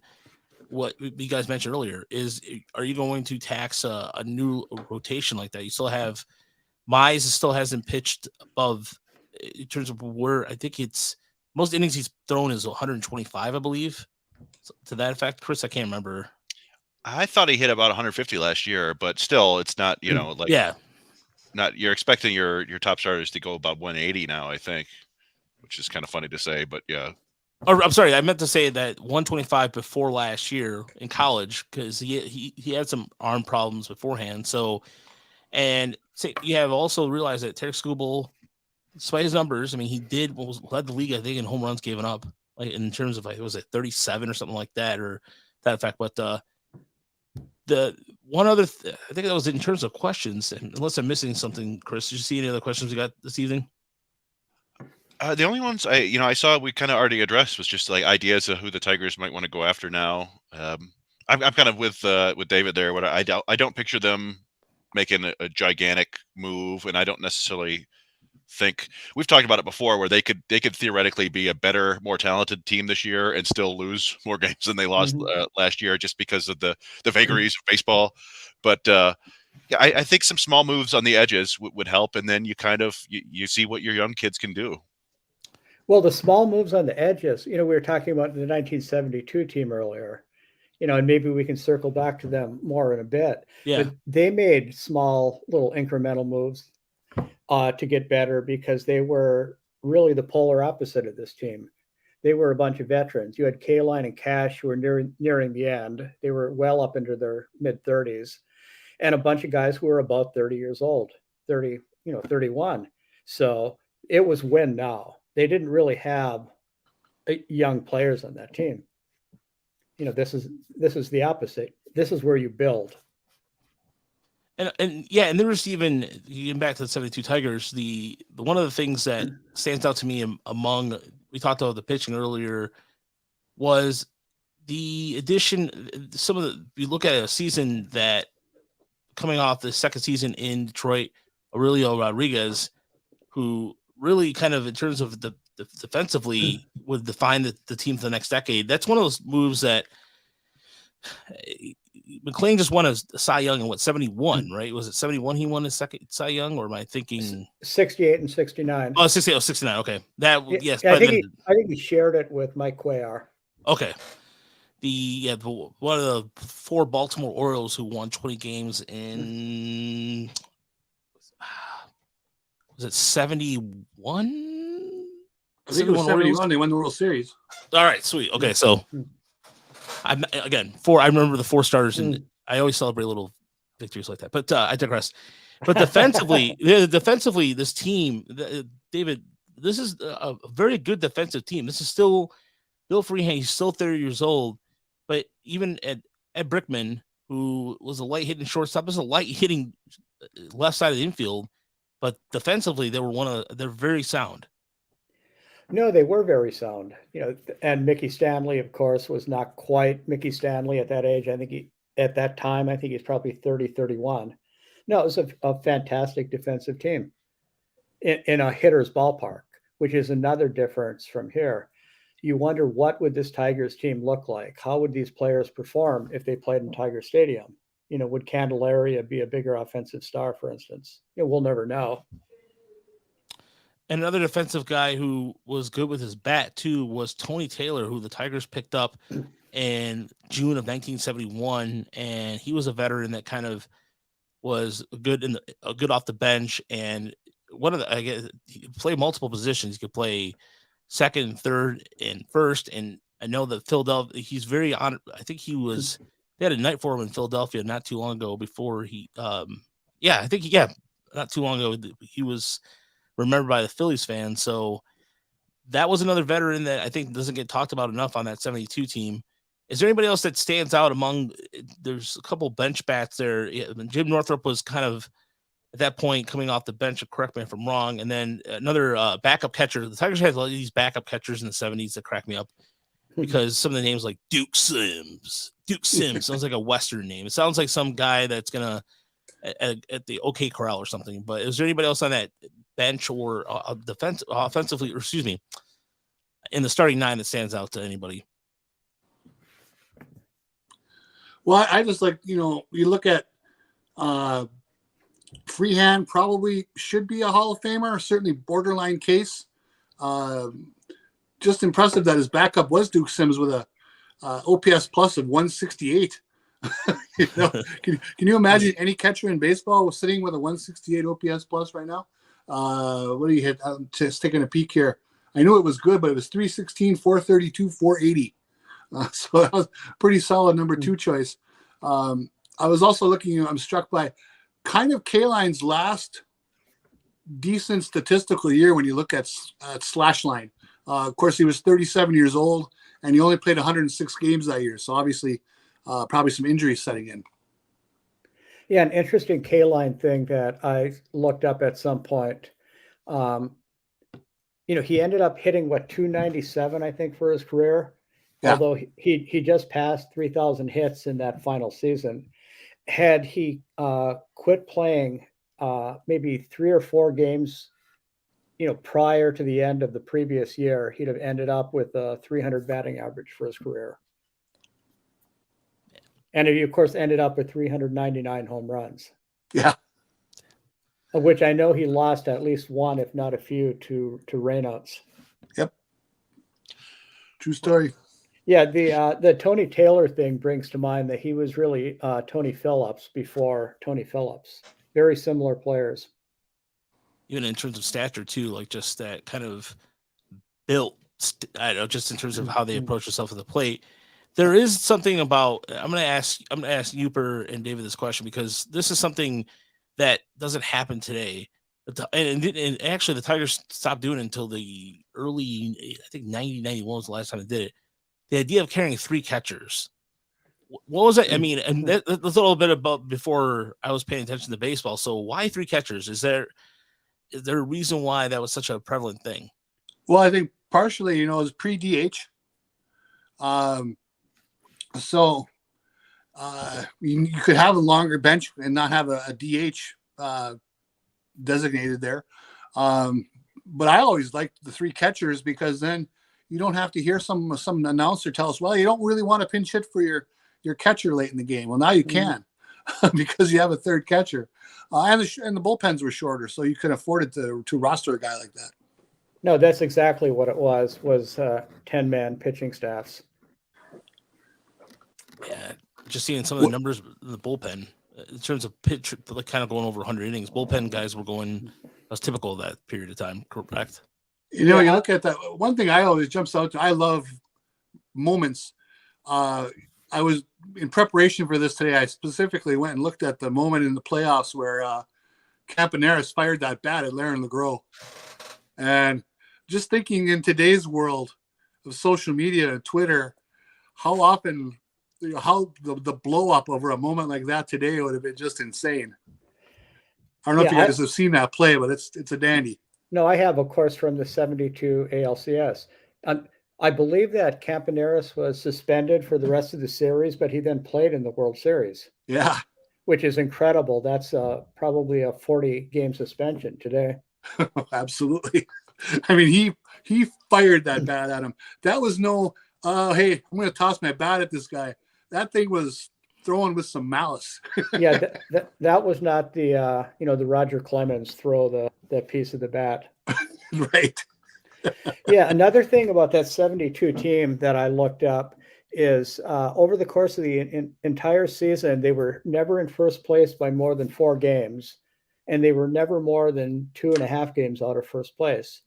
what you guys mentioned earlier is, are you going to tax a new rotation like that? You still have Mize still hasn't pitched above, in terms of where I think it's most innings he's thrown is 125, I believe. So, to that effect, Chris, I can't remember. I thought he hit about 150 last year, but still, it's not, not, you're expecting your top starters to go about 180 now, I think, which is kind of funny to say, but yeah. Or, I'm sorry, I meant to say that 125 before last year in college, because he had some arm problems beforehand. So, and you have also realized that Tarek Skubal, despite his numbers, I mean, he led the league, I think, in home runs given up, like in terms of, like, it was like 37 or something like that, or that effect. But the one other, I think that was in terms of questions, and unless I'm missing something, Chris, did you see any other questions we got this evening? The only ones I saw we kind of already addressed was just like ideas of who the Tigers might want to go after now. I'm kind of with David there. What I don't picture them making a gigantic move, and I don't necessarily think we've talked about it before, where they could theoretically be a better, more talented team this year and still lose more games than they lost last year, just because of the vagaries of baseball. But yeah, I think some small moves on the edges would help, and then you see what your young kids can do. Well, the small moves on the edges, we were talking about the 1972 team earlier, and maybe we can circle back to them more in a bit. Yeah. But they made small little incremental moves to get better, because they were really the polar opposite of this team. They were a bunch of veterans. You had Kaline and Cash, who were nearing the end. They were well up into their mid-30s, and a bunch of guys who were about 30 years old, 31. So it was win now. They didn't really have young players on that team. This is the opposite. This is where you build. And there was even, getting back to the 72 Tigers, the one of the things that stands out to me among, we talked about the pitching earlier, was the addition. You look at a season that coming off the second season in Detroit, Aurelio Rodriguez, who really kind of, in terms of the defensively, would define the team for the next decade. That's one of those moves that McLean just won a Cy Young in 71, right? Was it 71 he won his second Cy Young, or am I thinking 68 and 69? Oh, 68, 69. Okay. Yes. I think he shared it with Mike Cuellar. Okay. One of the four Baltimore Orioles who won 20 games in, was it 71? I think it was 71. They won the World Series. All right, sweet. Okay, so I remember the 4 starters, and I always celebrate little victories like that. But I digress. But defensively, this team, David, this is a very good defensive team. This is still Bill Freehand. He's still 30 years old, but even Ed Brickman, who was a light hitting shortstop, is a light hitting left side of the infield. But defensively, they're very sound. No, they were very sound. And Mickey Stanley, of course, was not quite Mickey Stanley at that age. I think at that time, I think he's probably 30, 31. No, it was a fantastic defensive team in a hitter's ballpark, which is another difference from here. You wonder, what would this Tigers team look like? How would these players perform if they played in Tiger Stadium? Would Candelaria be a bigger offensive star, for instance? We'll never know. Another defensive guy who was good with his bat, too, was Tony Taylor, who the Tigers picked up in June of 1971. And he was a veteran that kind of was good good off the bench. And he played multiple positions. He could play second, third, and first. And I know that Philadelphia, he's very on. I think they had a night for him in Philadelphia not too long ago before not too long ago, he was remembered by the Phillies fans. So that was another veteran that I think doesn't get talked about enough on that 72 team. Is there anybody else that stands out there's a couple bench bats there. Jim Northrup was kind of at that point coming off the bench, correct me if I'm wrong. And then another backup catcher. The Tigers had a lot of these backup catchers in the 70s that crack me up because some of the names like Duke Sims sounds like a Western name. It sounds like some guy that's going to at the OK Corral or something. But is there anybody else on that bench or offensively, or excuse me, in the starting 9 that stands out to anybody? Well, I just like, you look at Freehand probably should be a Hall of Famer, certainly borderline case. Just impressive that his backup was Duke Sims with a OPS plus of 168. Can you imagine any catcher in baseball was sitting with a 168 OPS plus right now? What do you hit? I'm just taking a peek here. I knew it was good, but it was 316, 432, 480. So that was pretty solid number 2 choice. I was also looking, I'm struck by kind of Kaline's last decent statistical year when you look at slash line. Of course, he was 37 years old, and he only played 106 games that year. So obviously, probably some injuries setting in. Yeah, an interesting Kaline thing that I looked up at some point. He ended up hitting 297, I think, for his career. Yeah. Although he just passed 3,000 hits in that final season. Had he quit playing maybe 3 or 4 games, prior to the end of the previous year, he'd have ended up with a 300 batting average for his career. And he, of course, ended up with 399 home runs. Yeah. Of which I know he lost at least one, if not a few, to rainouts. Yep. True story. Yeah, the Tony Taylor thing brings to mind that he was really Tony Phillips before Tony Phillips. Very similar players. Even in terms of stature, too, like just that kind of built, I don't know, just in terms of how they approach themselves at the plate. There is something about, I'm going to ask Yooper and David this question, because this is something that doesn't happen today. And actually, the Tigers stopped doing it until the early, I think 91 was the last time they did it. The idea of carrying 3 catchers. What was it? I mean, and that's a little bit about before I was paying attention to baseball. So why 3 catchers? Is there a reason why that was such a prevalent thing? Well, I think partially, it was pre-DH. So you could have a longer bench and not have a DH designated there. But I always liked the 3 catchers because then you don't have to hear some announcer tell us, well, you don't really want to pinch hit for your catcher late in the game. Well, now you can because you have a 3rd catcher. And the bullpens were shorter, so you could afford it to roster a guy like that. No, that's exactly what it was 10-man pitching staffs. Yeah, just seeing some of the numbers in the bullpen in terms of pitch, like kind of going over 100 innings. Bullpen guys were going. That's typical of that period of time. Correct. You look at that. One thing I always jumps out to. I love moments. I was in preparation for this today. I specifically went and looked at the moment in the playoffs where Campaneris fired that bat at Laurent Legros. And just thinking in today's world of social media and Twitter, how often, how the blow up over a moment like that today would have been just insane. I don't know if you guys have seen that play, but it's a dandy. No, I have, of course, from the 72 ALCS. I believe that Campaneris was suspended for the rest of the series, but he then played in the World Series. Yeah. Which is incredible. That's probably a 40-game suspension today. Absolutely. I mean, he fired that bat at him. That was no, hey, I'm going to toss my bat at this guy. That thing was throwing with some malice. Yeah, that was not the the Roger Clemens throw that piece of the bat. Right. Yeah, another thing about that 72 team that I looked up is over the course of the entire season, they were never in first place by more than 4 games, and they were never more than 2.5 games out of first place.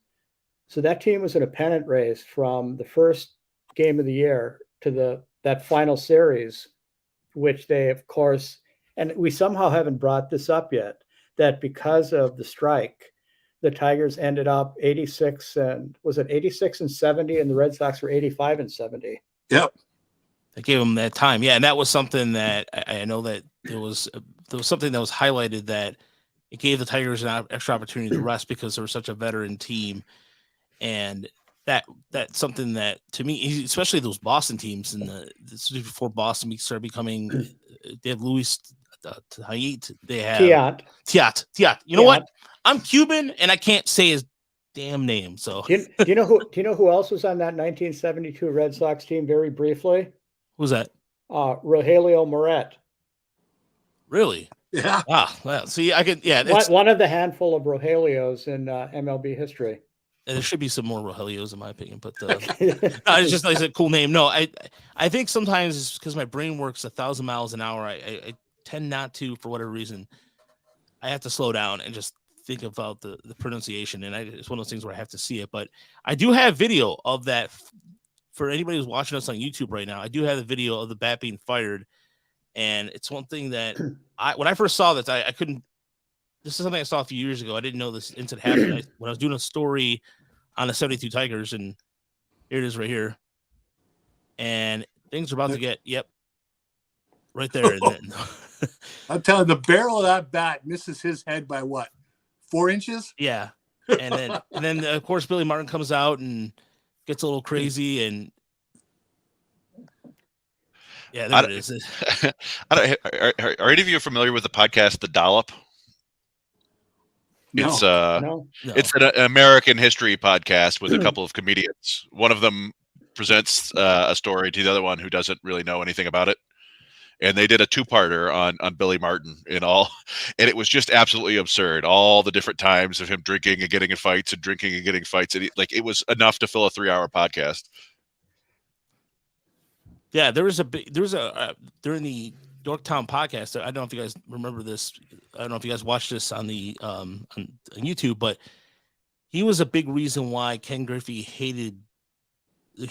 So that team was in a pennant race from the first game of the year to that final series, which they, of course, and we somehow haven't brought this up yet, that because of the strike, the Tigers ended up 86 and 70, and the Red Sox were 85 and 70. Yep. They gave them that time. Yeah. And that was something that I know that there was something that was highlighted, that it gave the Tigers an extra opportunity to rest because they were such a veteran team. And that's something that, to me, especially those Boston teams, and before Boston started becoming, they have Louis Tiat, they have Tiat. You know what? I'm Cuban and I can't say his damn name. So do you know who else was on that 1972 Red Sox team? Very briefly, who's that? Rogelio Moret. Really? Yeah. Well, see, I could. Yeah, one of the handful of Rogelios in MLB history. There should be some more Rogelios, in my opinion, but no, it's just like a cool name. No, I think sometimes it's because my brain works 1,000 miles an hour. I tend not to, for whatever reason. I have to slow down and just think about the pronunciation, and it's one of those things where I have to see it. But I do have video of that for anybody who's watching us on YouTube right now. I do have the video of the bat being fired, and it's one thing that when I first saw this, I couldn't. This is something I saw a few years ago. I didn't know this incident happened when I was doing a story on the 72 Tigers, and here it is right here. And things are about to get, right there. And then, I'm telling you, the barrel of that bat misses his head by what, 4 inches? Yeah. And then of course, Billy Martin comes out and gets a little crazy, and yeah, there it is. Are any of you familiar with the podcast The Dollop? No. It's an American history podcast with a couple of comedians. One of them presents a story to the other one who doesn't really know anything about it. And they did a 2-parter on Billy Martin and it was just absolutely absurd. All the different times of him drinking and getting in fights and drinking and getting fights. And it was enough to fill a 3-hour podcast. Yeah, there was during the Yorktown podcast. I don't know if you guys remember this. I don't know if you guys watched this on the on YouTube, but he was a big reason why Ken Griffey Jr.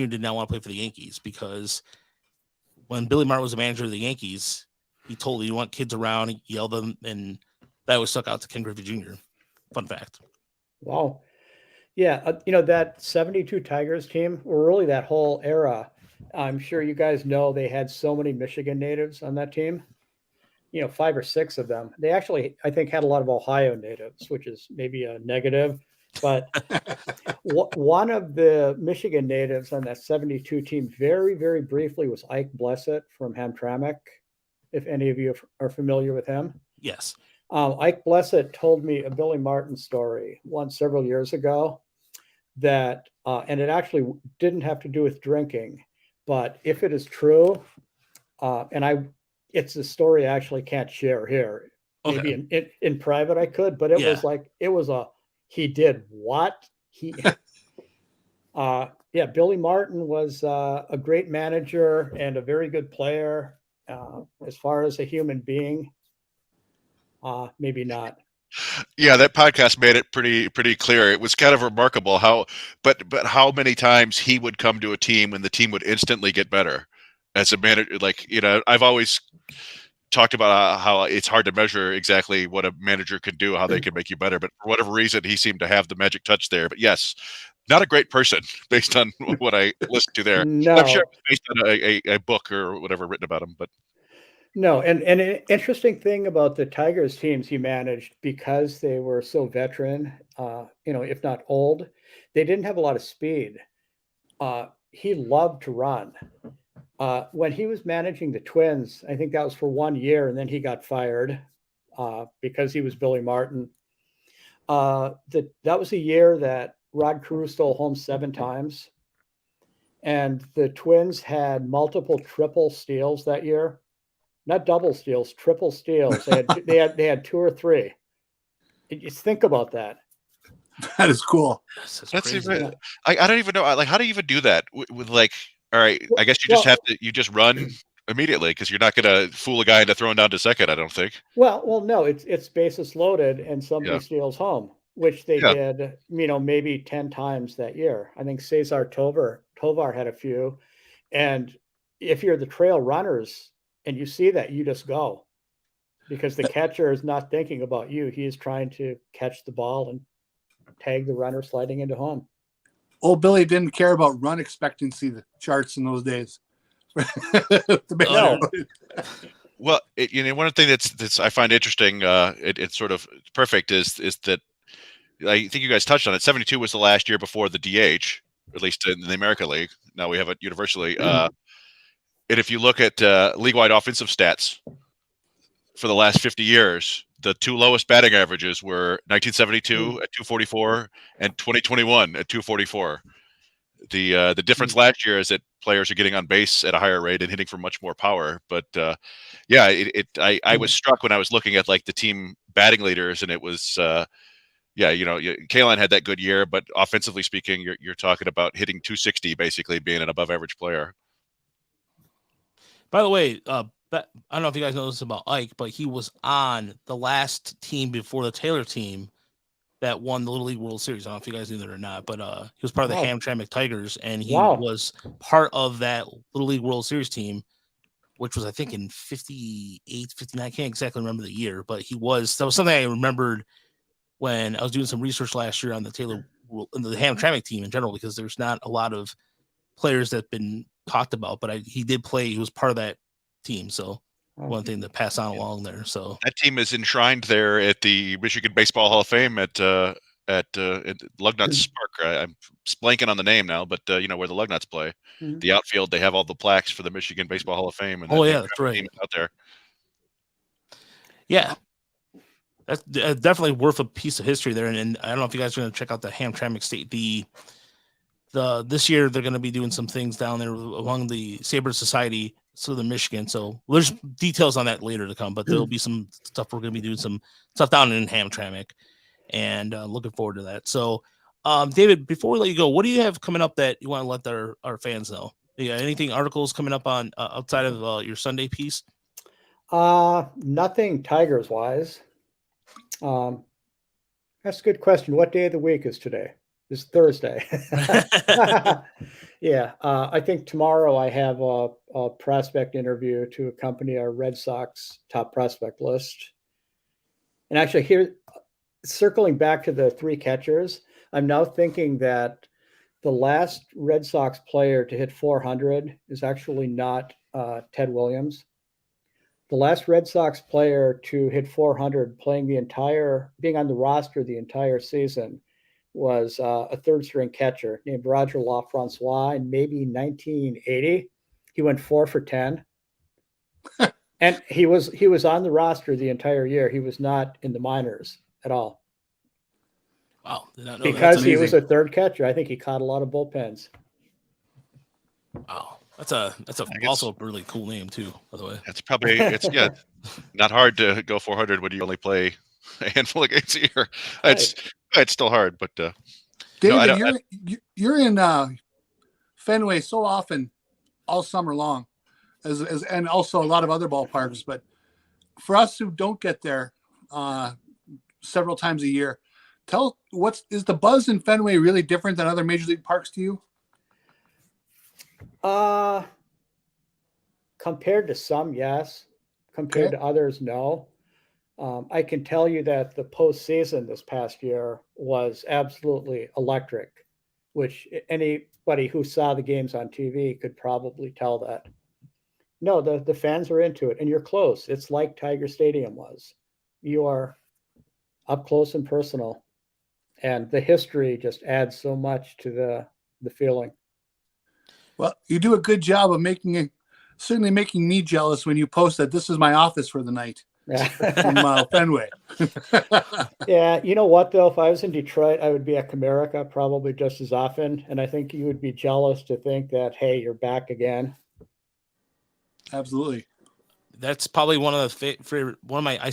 did not want to play for the Yankees, because when Billy Martin was the manager of the Yankees, he told you want kids around, he yelled them, and that was stuck out to Ken Griffey Jr. Fun fact. Wow. Yeah, that 72 Tigers team, or really that whole era, I'm sure you guys know they had so many Michigan natives on that team, 5 or 6 of them. They actually, I think, had a lot of Ohio natives, which is maybe a negative. But one of the Michigan natives on that 72 team very, very briefly was Ike Blessett from Hamtramck, if any of you are familiar with him. Yes. Ike Blessett told me a Billy Martin story several years ago that, and it actually didn't have to do with drinking, but if it is true, it's a story I actually can't share here. Okay. Maybe in private I could, but it was he did what? Billy Martin was a great manager and a very good player. As far as a human being, maybe not. Yeah, that podcast made it pretty clear. It was kind of remarkable but how many times he would come to a team and the team would instantly get better. as a manager. Like, I've always talked about how it's hard to measure exactly what a manager can do, how they can make you better. But for whatever reason, he seemed to have the magic touch there. But yes, not a great person based on what I listened to there. No, I'm sure it's based on a book or whatever written about him. But no. And an interesting thing about the Tigers teams he managed, because they were so veteran, if not old, they didn't have a lot of speed. He loved to run. When he was managing the Twins, I think that was for 1 year, and then he got fired because he was Billy Martin. That was a year that Rod Carew stole home 7 times, and the Twins had multiple triple steals that year. Not double steals, triple steals. They had 2 or 3. Just think about that. That is cool. that's crazy. even, I don't even know. Like, how do you even do that with like? All right, I guess you just run immediately, because you're not going to fool a guy into throwing down to second, I don't think. Well, no, it's bases loaded and somebody steals home, which they did, maybe 10 times that year. I think Cesar Tovar had a few. And if you're the trail runners and you see that, you just go, because the catcher is not thinking about you. He is trying to catch the ball and tag the runner sliding into home. Old Billy didn't care about run expectancy, the charts in those days. No. Well, one thing that's I find interesting, it's sort of perfect, is that I think you guys touched on it. 72 was the last year before the DH, at least in the American League. Now we have it universally. And if you look at league-wide offensive stats for the last 50 years, the 2 lowest batting averages were 1972 at 244 and 2021 at 244. The difference last year is that players are getting on base at a higher rate and hitting for much more power. But I was struck when I was looking at like the team batting leaders, and it was Kaline had that good year, but offensively speaking, you're talking about hitting 260, basically being an above average player. By the way, I don't know if you guys know this about Ike, but he was on the last team before the Taylor team that won the Little League World Series. I don't know if you guys knew that or not, but he was part of the Hamtramck Tigers, and he was part of that Little League World Series team, which was, I think, in 58, 59. I can't exactly remember the year, but that was something I remembered when I was doing some research last year on the the Hamtramck team in general, because there's not a lot of players that have been talked about, but he did play. He was part of that team, so one thing to pass on along there. So that team is enshrined there at the Michigan Baseball Hall of Fame at Lugnuts Park. I'm blanking on the name now, but where the Lugnuts play, the outfield, they have all the plaques for the Michigan Baseball Hall of Fame. And that's right, out there. Yeah, that's definitely worth a piece of history there. And I don't know if you guys are going to check out the Hamtramck State. This year they're going to be doing some things down there among the Saber Society, Southern Michigan. So there's details on that later to come, but there'll be some stuff. We're going to be doing some stuff down in Hamtramck, and looking forward to that. So, David, before we let you go, what do you have coming up that you want to let our fans know? Yeah, anything, articles coming up on outside of your Sunday piece? Nothing Tigers wise. That's a good question. What day of the week is today? It's Thursday. Yeah. I think tomorrow I have a prospect interview to accompany our Red Sox top prospect list. And actually, here, circling back to the 3 catchers, I'm now thinking that the last Red Sox player to hit 400 is actually not Ted Williams. The last Red Sox player to hit 400 being on the roster the entire season was a third-string catcher named Roger LaFrancois in maybe 1980. He went 4 for 10. And he was on the roster the entire year. He was not in the minors at all. Wow. Did not know because he was a third catcher. I think he caught a lot of bullpens. Wow. That's also a really cool name too, by the way. It's not hard to go 400 when you only play a handful of games a year. It's still hard, but David, you're in Fenway so often all summer long, as and also a lot of other ballparks. But for us who don't get there several times a year, is the buzz in Fenway really different than other major league parks to you? compared to some, yes. Compared to others, no. I can tell you that the postseason this past year was absolutely electric, which anybody who saw the games on TV could probably tell that. No, the fans are into it, and you're close. It's like Tiger Stadium was. You are up close and personal, and the history just adds so much to the feeling. Well, you do a good job of certainly making me jealous when you post that this is my office for the night from Fenway. Yeah, you know what though? If I was in Detroit, I would be at Comerica probably just as often, and I think you would be jealous to think that, hey, you're back again. Absolutely. That's probably one of the favorite. One of my, I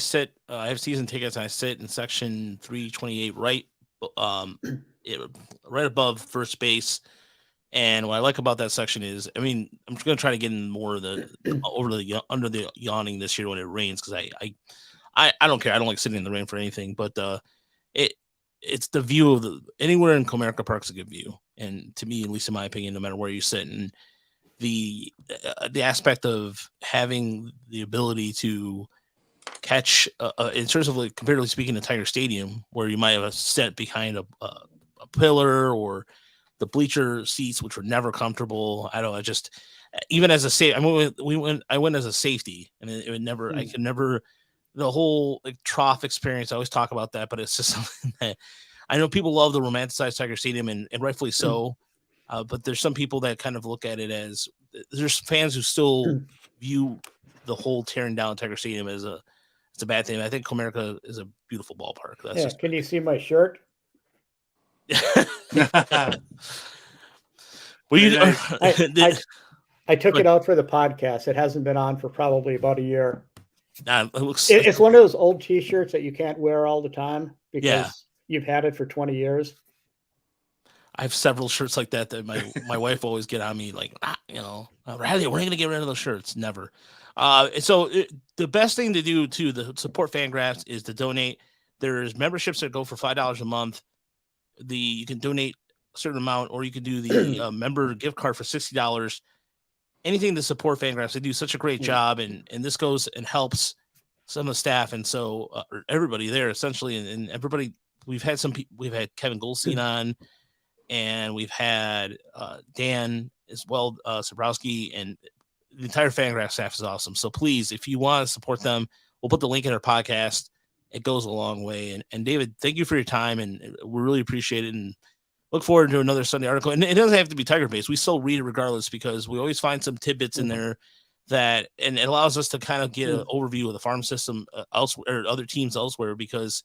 have season tickets, and I sit in section 328, right above first base. And what I like about that section is, I mean, I'm going to try to get in more of the under the yawning this year when it rains, because I don't care. I don't like sitting in the rain for anything, but it's the view of anywhere in Comerica Park's a good view, and to me, at least in my opinion, no matter where you sit, and the aspect of having the ability to catch in terms of, like, comparatively speaking to Tiger Stadium, where you might have a set behind a pillar, or the bleacher seats, which were never comfortable. I just, even as a safe, I went as a safety, and it would never, I could never, the whole like trough experience. I always talk about that, but it's just something that I know people love the romanticized Tiger Stadium, and rightfully so. But there's some people that kind of look at it as, there's fans who still view the whole tearing down Tiger Stadium as a bad thing. I think Comerica is a beautiful ballpark. That's just, can you see my shirt? Well, I took it out for the podcast. It hasn't been on for probably about a year. It's It's one of those old T-shirts that you can't wear all the time because you've had it for 20 years. I have several shirts like that my wife always get on me, like, Riley, we're going to get rid of those shirts. Never. The best thing to do to support FanGraphs is to donate. There's memberships that go for $5 a month. You can donate a certain amount, or you can do the member gift card for $60. Anything to support FanGraphs. They do such a great job, and this goes and helps some of the staff, and so everybody there essentially, and everybody. We've had Kevin Goldstein on, and we've had Dan as well, Sabrowski, and the entire FanGraphs staff is awesome. So please, if you want to support them, we'll put the link in our podcast. It goes a long way. And David, thank you for your time, and we really appreciate it, and look forward to another Sunday article. And it doesn't have to be Tiger based. We still read it regardless, because we always find some tidbits in there and it allows us to kind of get an overview of the farm system elsewhere, or other teams elsewhere, because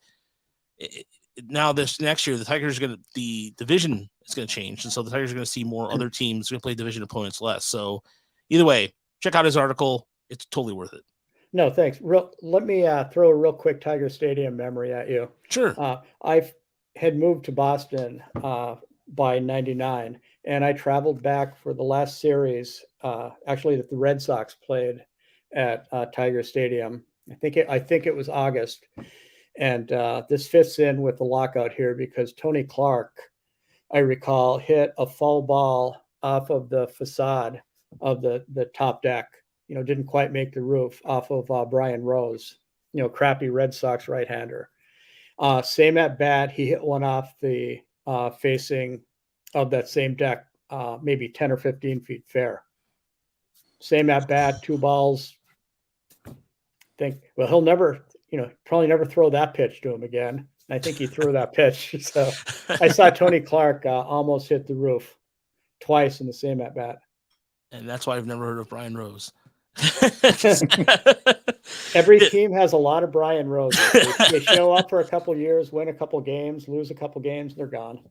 now this next year, the division is going to change. And so the Tigers are going to see more other teams going to play division opponents less. So either way, check out his article. It's totally worth it. No, thanks. Let me throw a real quick Tiger Stadium memory at you. Sure. I had moved to Boston by 99, and I traveled back for the last series, actually, that the Red Sox played at Tiger Stadium. I think it was August. And this fits in with the lockout here, because Tony Clark, I recall, hit a foul ball off of the facade of the top deck. Didn't quite make the roof, off of Brian Rose, crappy Red Sox right-hander. Same at bat, he hit one off the facing of that same deck, maybe 10 or 15 feet fair. Same at bat, 2 balls. He'll never, probably never throw that pitch to him again. I think he threw that pitch. So I saw Tony Clark almost hit the roof twice in the same at bat. And that's why I've never heard of Brian Rose. Every team has a lot of Brian Roses. They show up for a couple years, win a couple games, lose a couple games, they're gone.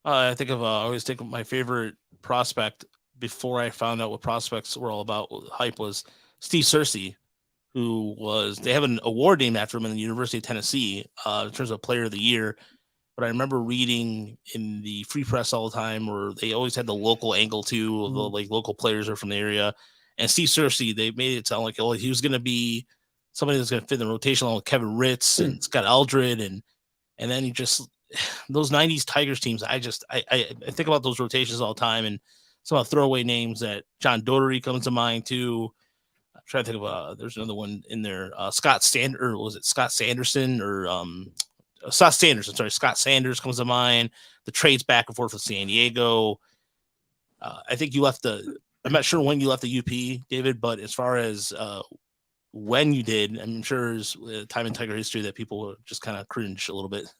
I always think of my favorite prospect before I found out what prospects were all about. Hype was Steve Cersey, they have an award named after him in the University of Tennessee in terms of Player of the Year. But I remember reading in the Free Press all the time, where they always had the local angle too, of the local players are from the area. And Steve Cersey, they made it sound like he was going to be somebody that's going to fit in the rotation along with Kevin Ritz and Scott Aldred, and then he just, those 90s Tigers teams. I think about those rotations all the time, and some of the throwaway names that John Doherty comes to mind too. trying to think of there's another one in there. Scott Sanderson or Scott Sanders? I'm sorry, Scott Sanders comes to mind. The trades back and forth with San Diego. I think you left I'm not sure when you left the UP, David, but as far as when you did, I'm sure there's a time in Tiger history that people just kind of cringe a little bit.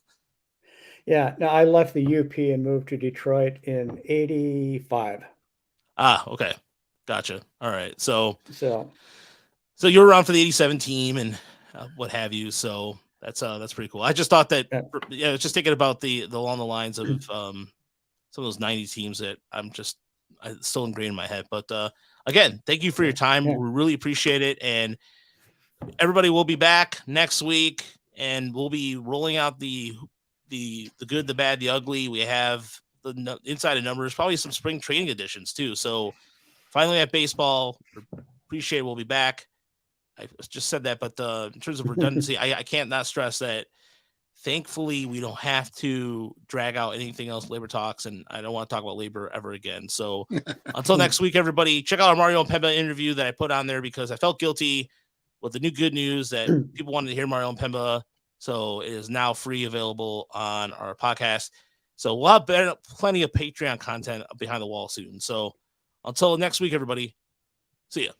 Yeah, no, I left the UP and moved to Detroit in '85. Okay, gotcha. All right, so So you were around for the '87 team and what have you. So that's pretty cool. I just thought that, I was just thinking about the along the lines of some of those '90s teams that I still ingrained in my head. But again, thank you for your time. Yeah. We really appreciate it, and everybody will be back next week, and we'll be rolling out the good, the bad, the ugly. We have the inside of numbers, probably some spring training editions too. So finally at baseball, appreciate it. We'll be back. I just said that, but in terms of redundancy, I can't not stress that. Thankfully, we don't have to drag out anything else labor talks, and I don't want to talk about labor ever again. So until next week, everybody, check out our Mario and Pemba interview that I put on there because I felt guilty with the new good news that people wanted to hear Mario and Pemba. So it is now free, available on our podcast. So we'll have plenty of Patreon content behind the wall soon. So until next week, everybody, see ya.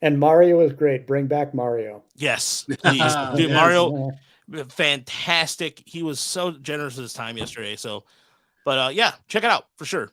And Mario was great. Bring back Mario. Yes, please. Dude, Mario, fantastic. He was so generous with his time yesterday. So, but yeah, check it out for sure.